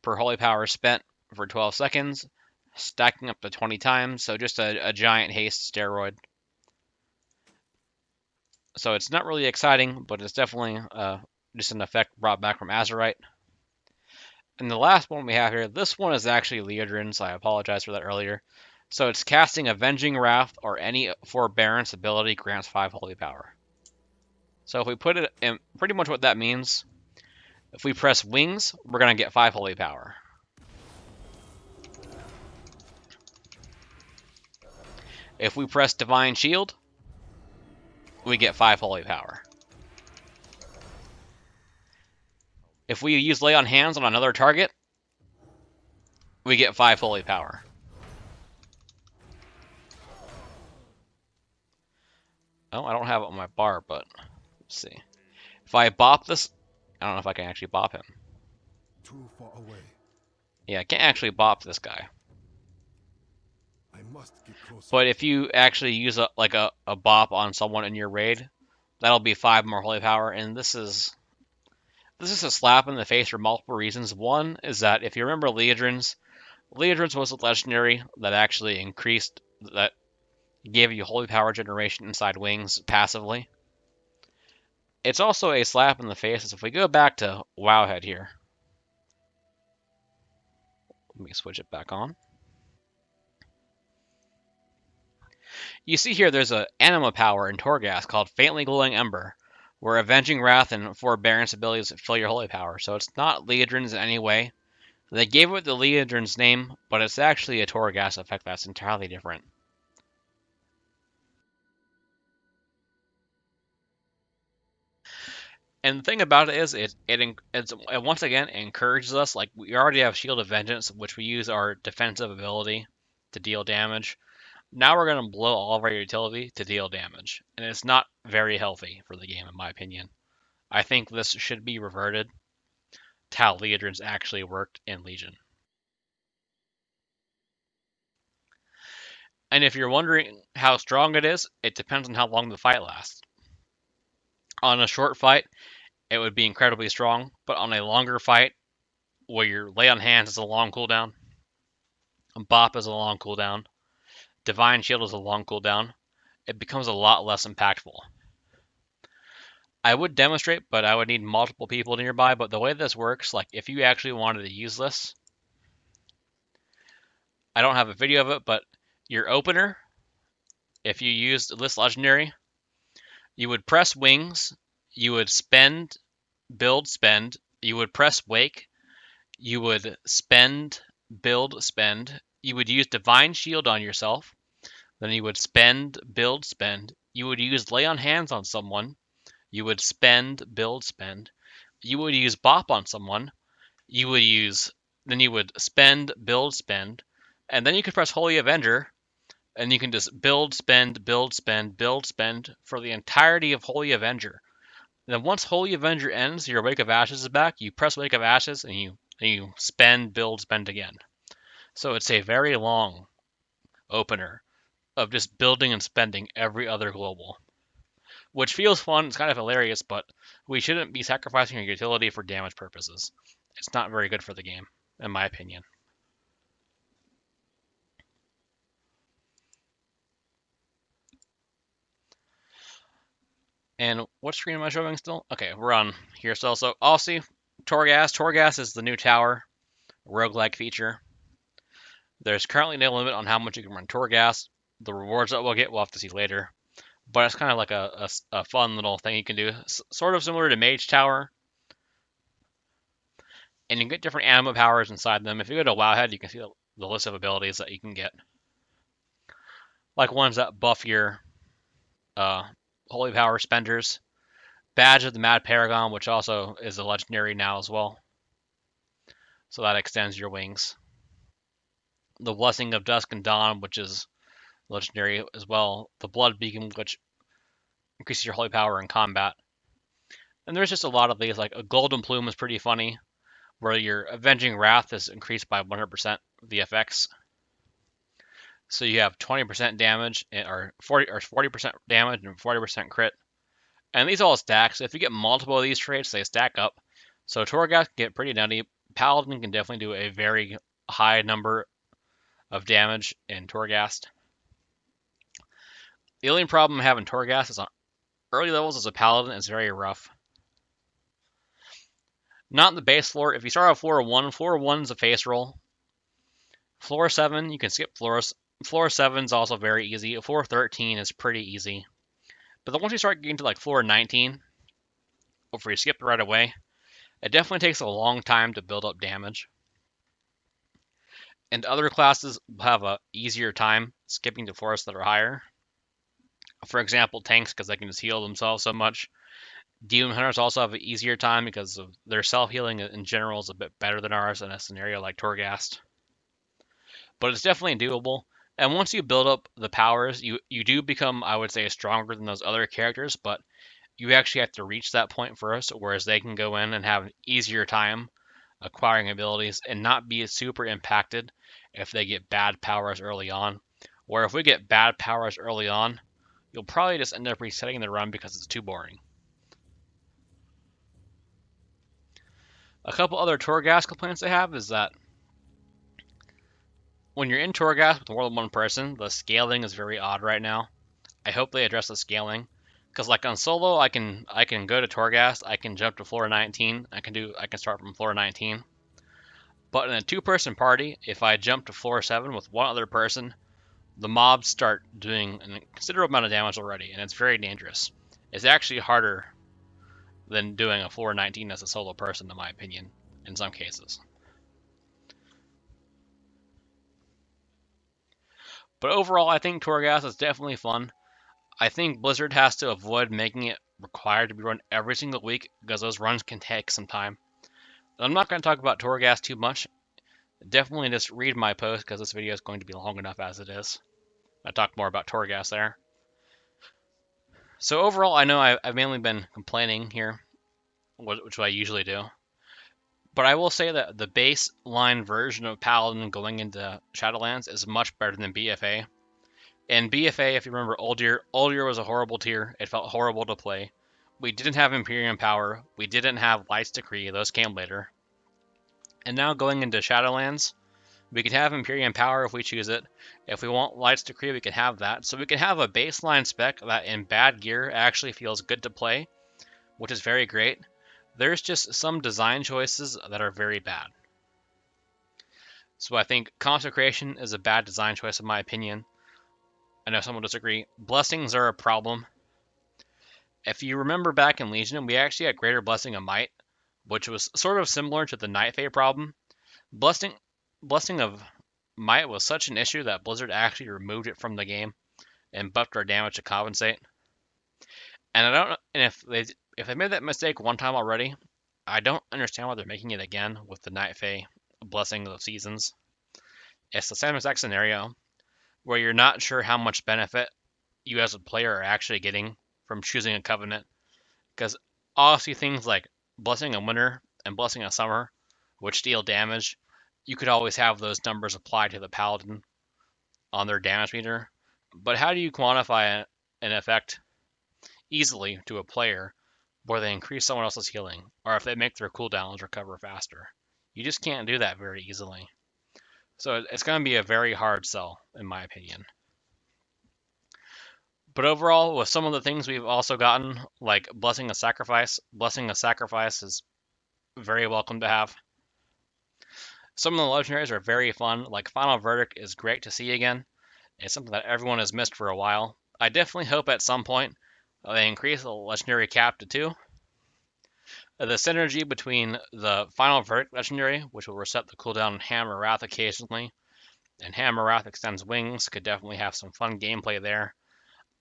per Holy Power spent for 12 seconds, stacking up to 20 times, so just a giant haste steroid. So it's not really exciting, but it's definitely just an effect brought back from Azerite. And the last one we have here, this one is actually Liadrin's, so I apologize for that earlier. So it's casting Avenging Wrath or any Forbearance ability grants 5 Holy Power. So if we put it in, pretty much what that means, if we press Wings, we're going to get 5 Holy Power. If we press Divine Shield, we get 5 Holy Power. If we use Lay on Hands on another target, we get 5 Holy Power. Oh, I don't have it on my bar, but let's see. If I bop this, I don't know if I can actually bop him. Too far away. Yeah, I can't actually bop this guy. I must get closer. But if you actually use a bop on someone in your raid, that'll be 5 more Holy Power, and this is a slap in the face for multiple reasons. One is that if you remember Legendaries was a legendary that actually that gave you Holy Power generation inside wings passively. It's also a slap in the face as if we go back to Wowhead here. Let me switch it back on. You see here there's an anima power in Torghast called Faintly Glowing Ember, where Avenging Wrath and Forbearance abilities fill your holy power. So it's not Leodrin's in any way. They gave it the Leodrin's name, but it's actually a Torghast effect that's entirely different. And the thing about it is, it once again encourages us. Like, we already have Shield of Vengeance, which we use our defensive ability to deal damage. Now we're going to blow all of our utility to deal damage, and it's not very healthy for the game, in my opinion. I think this should be reverted to how Leodrins actually worked in Legion. And if you're wondering how strong it is, it depends on how long the fight lasts. On a short fight, it would be incredibly strong, but on a longer fight, where your Lay on Hands is a long cooldown, Bop is a long cooldown, Divine Shield is a long cooldown, it becomes a lot less impactful. I would demonstrate, but I would need multiple people nearby. But the way this works, like if you actually wanted to use this, I don't have a video of it, but your opener, if you used this legendary, you would press Wings, you would spend, build, spend, you would press Wake, you would spend, build, spend, you would use Divine Shield on yourself, then you would spend, build, spend, you would use Lay on Hands on someone, you would spend, build, spend, you would use Bop on someone, you would spend, build, spend, and then you could press Holy Avenger, and you can just build, spend, build, spend, build, spend for the entirety of Holy Avenger. And then once Holy Avenger ends, your Wake of Ashes is back, you press Wake of Ashes, and you spend, build, spend again. So it's a very long opener of just building and spending every other global, which feels fun. It's kind of hilarious, but we shouldn't be sacrificing our utility for damage purposes. It's not very good for the game, in my opinion. And what screen am I showing still? Okay, we're on here still. So I'll see Torghast. Torghast is the new tower roguelike feature. There's currently no limit on how much you can run Torghast. The rewards that we'll get, we'll have to see later. But it's kind of like a fun little thing you can do. Sort of similar to Mage Tower. And you can get different anima powers inside them. If you go to Wowhead, you can see the list of abilities that you can get. Like ones that buff your Holy Power spenders. Badge of the Mad Paragon, which also is a legendary now as well. So that extends your wings. The Blessing of Dusk and Dawn, which is legendary as well. The Blood Beacon, which increases your holy power in combat. And there's just a lot of these, like a Golden Plume is pretty funny, where your Avenging Wrath is increased by 100% VFX. So you have 20% damage, or 40% damage and 40% crit. And these all stack, so if you get multiple of these traits, they stack up. So Torghast can get pretty nutty. Paladin can definitely do a very high number of damage in Torghast. The only problem I have in Torghast is on early levels as a Paladin, it's very rough. Not in the base floor. If you start off floor 1 is a face roll. Floor 7, you can skip floors. Floor 7 is also very easy. Floor 13 is pretty easy. But then once you start getting to like floor 19, or if you skip it right away, it definitely takes a long time to build up damage. And other classes will have a easier time skipping to forests that are higher. For example, tanks, because they can just heal themselves so much. Demon Hunters also have an easier time because of their self-healing in general is a bit better than ours in a scenario like Torghast. But it's definitely doable. And once you build up the powers, you do become, I would say, stronger than those other characters, but you actually have to reach that point first, whereas they can go in and have an easier time acquiring abilities and not be super impacted if they get bad powers early on. Where if we get bad powers early on, you'll probably just end up resetting the run because it's too boring. A couple other Torghast complaints I have is that when you're in Torghast with more than one person, the scaling is very odd right now. I hope they address the scaling, because like on solo, I can go to Torghast, I can jump to floor 19, I can start from floor 19. But in a two-person party, if I jump to floor 7 with one other person, the mobs start doing a considerable amount of damage already, and it's very dangerous. It's actually harder than doing a floor 19 as a solo person, in my opinion, in some cases. But overall, I think Torghast is definitely fun. I think Blizzard has to avoid making it required to be run every single week because those runs can take some time. I'm not going to talk about Torghast too much. Definitely just read my post because this video is going to be long enough as it is. I talk more about Torghast there. So overall, I know I've mainly been complaining here, which I usually do. But I will say that the baseline version of Paladin going into Shadowlands is much better than BfA. In BfA, if you remember Uldir was a horrible tier. It felt horrible to play. We didn't have Imperium Power. We didn't have Light's Decree. Those came later. And now going into Shadowlands, we can have Imperium Power if we choose it. If we want Light's Decree, we can have that. So we can have a baseline spec that in bad gear actually feels good to play, which is very great. There's just some design choices that are very bad. So I think Consecration is a bad design choice in my opinion. I know some will disagree. Blessings are a problem. If you remember back in Legion, we actually had Greater Blessing of Might, which was sort of similar to the Night Fae problem. Blessing of Might was such an issue that Blizzard actually removed it from the game and buffed our damage to compensate. And I don't know, and if they made that mistake one time already, I don't understand why they're making it again with the Night Fae Blessing of the Seasons. It's the same exact scenario where you're not sure how much benefit you as a player are actually getting from choosing a covenant. Because obviously things like Blessing of Winter and Blessing of Summer, which deal damage, you could always have those numbers applied to the Paladin on their damage meter. But how do you quantify an effect easily to a player where they increase someone else's healing, or if they make their cooldowns recover faster? You just can't do that very easily. So it's going to be a very hard sell, in my opinion. But overall, with some of the things we've also gotten, like Blessing of Sacrifice is very welcome to have. Some of the legendaries are very fun, like Final Verdict is great to see again. It's something that everyone has missed for a while. I definitely hope at some point they increase the legendary cap to 2. The synergy between the Final Verdict legendary, which will reset the cooldown on Hammer Wrath occasionally, and Hammer Wrath extends wings, could definitely have some fun gameplay there.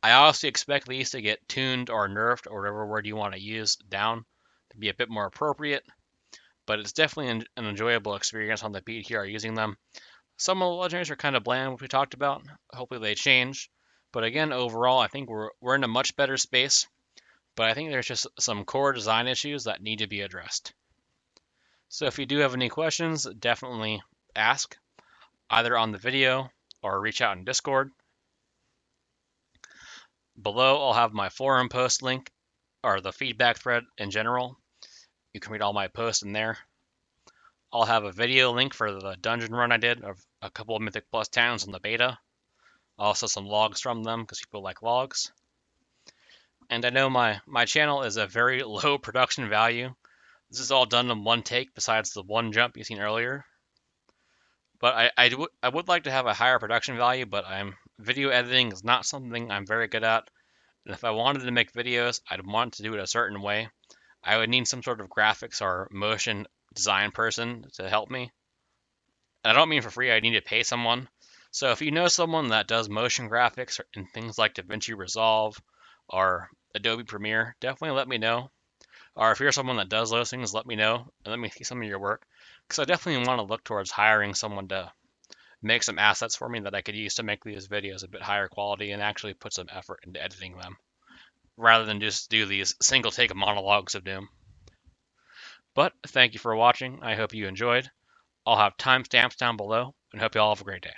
I honestly expect these to get tuned or nerfed, or whatever word you want to use, down to be a bit more appropriate. But it's definitely an enjoyable experience on the BTR using them. Some of the legendaries are kind of bland, which we talked about. Hopefully they change. But again, overall, I think we're in a much better space. But I think there's just some core design issues that need to be addressed. So if you do have any questions, definitely ask, either on the video or reach out in Discord. Below, I'll have my forum post link, or the feedback thread in general. You can read all my posts in there. I'll have a video link for the dungeon run I did of a couple of Mythic Plus towns in the beta. Also some logs from them, because people like logs. And I know my channel is a very low production value. This is all done in one take, besides the one jump you've seen earlier. But I would like to have a higher production value, but video editing is not something I'm very good at. And if I wanted to make videos, I'd want to do it a certain way. I would need some sort of graphics or motion design person to help me. And I don't mean for free, I need to pay someone. So if you know someone that does motion graphics and things like DaVinci Resolve or Adobe Premiere, definitely let me know. Or if you're someone that does those things, let me know and let me see some of your work. Because I definitely want to look towards hiring someone to make some assets for me that I could use to make these videos a bit higher quality and actually put some effort into editing them, rather than just do these single take monologues of doom. But thank you for watching. I hope you enjoyed. I'll have timestamps down below and hope you all have a great day.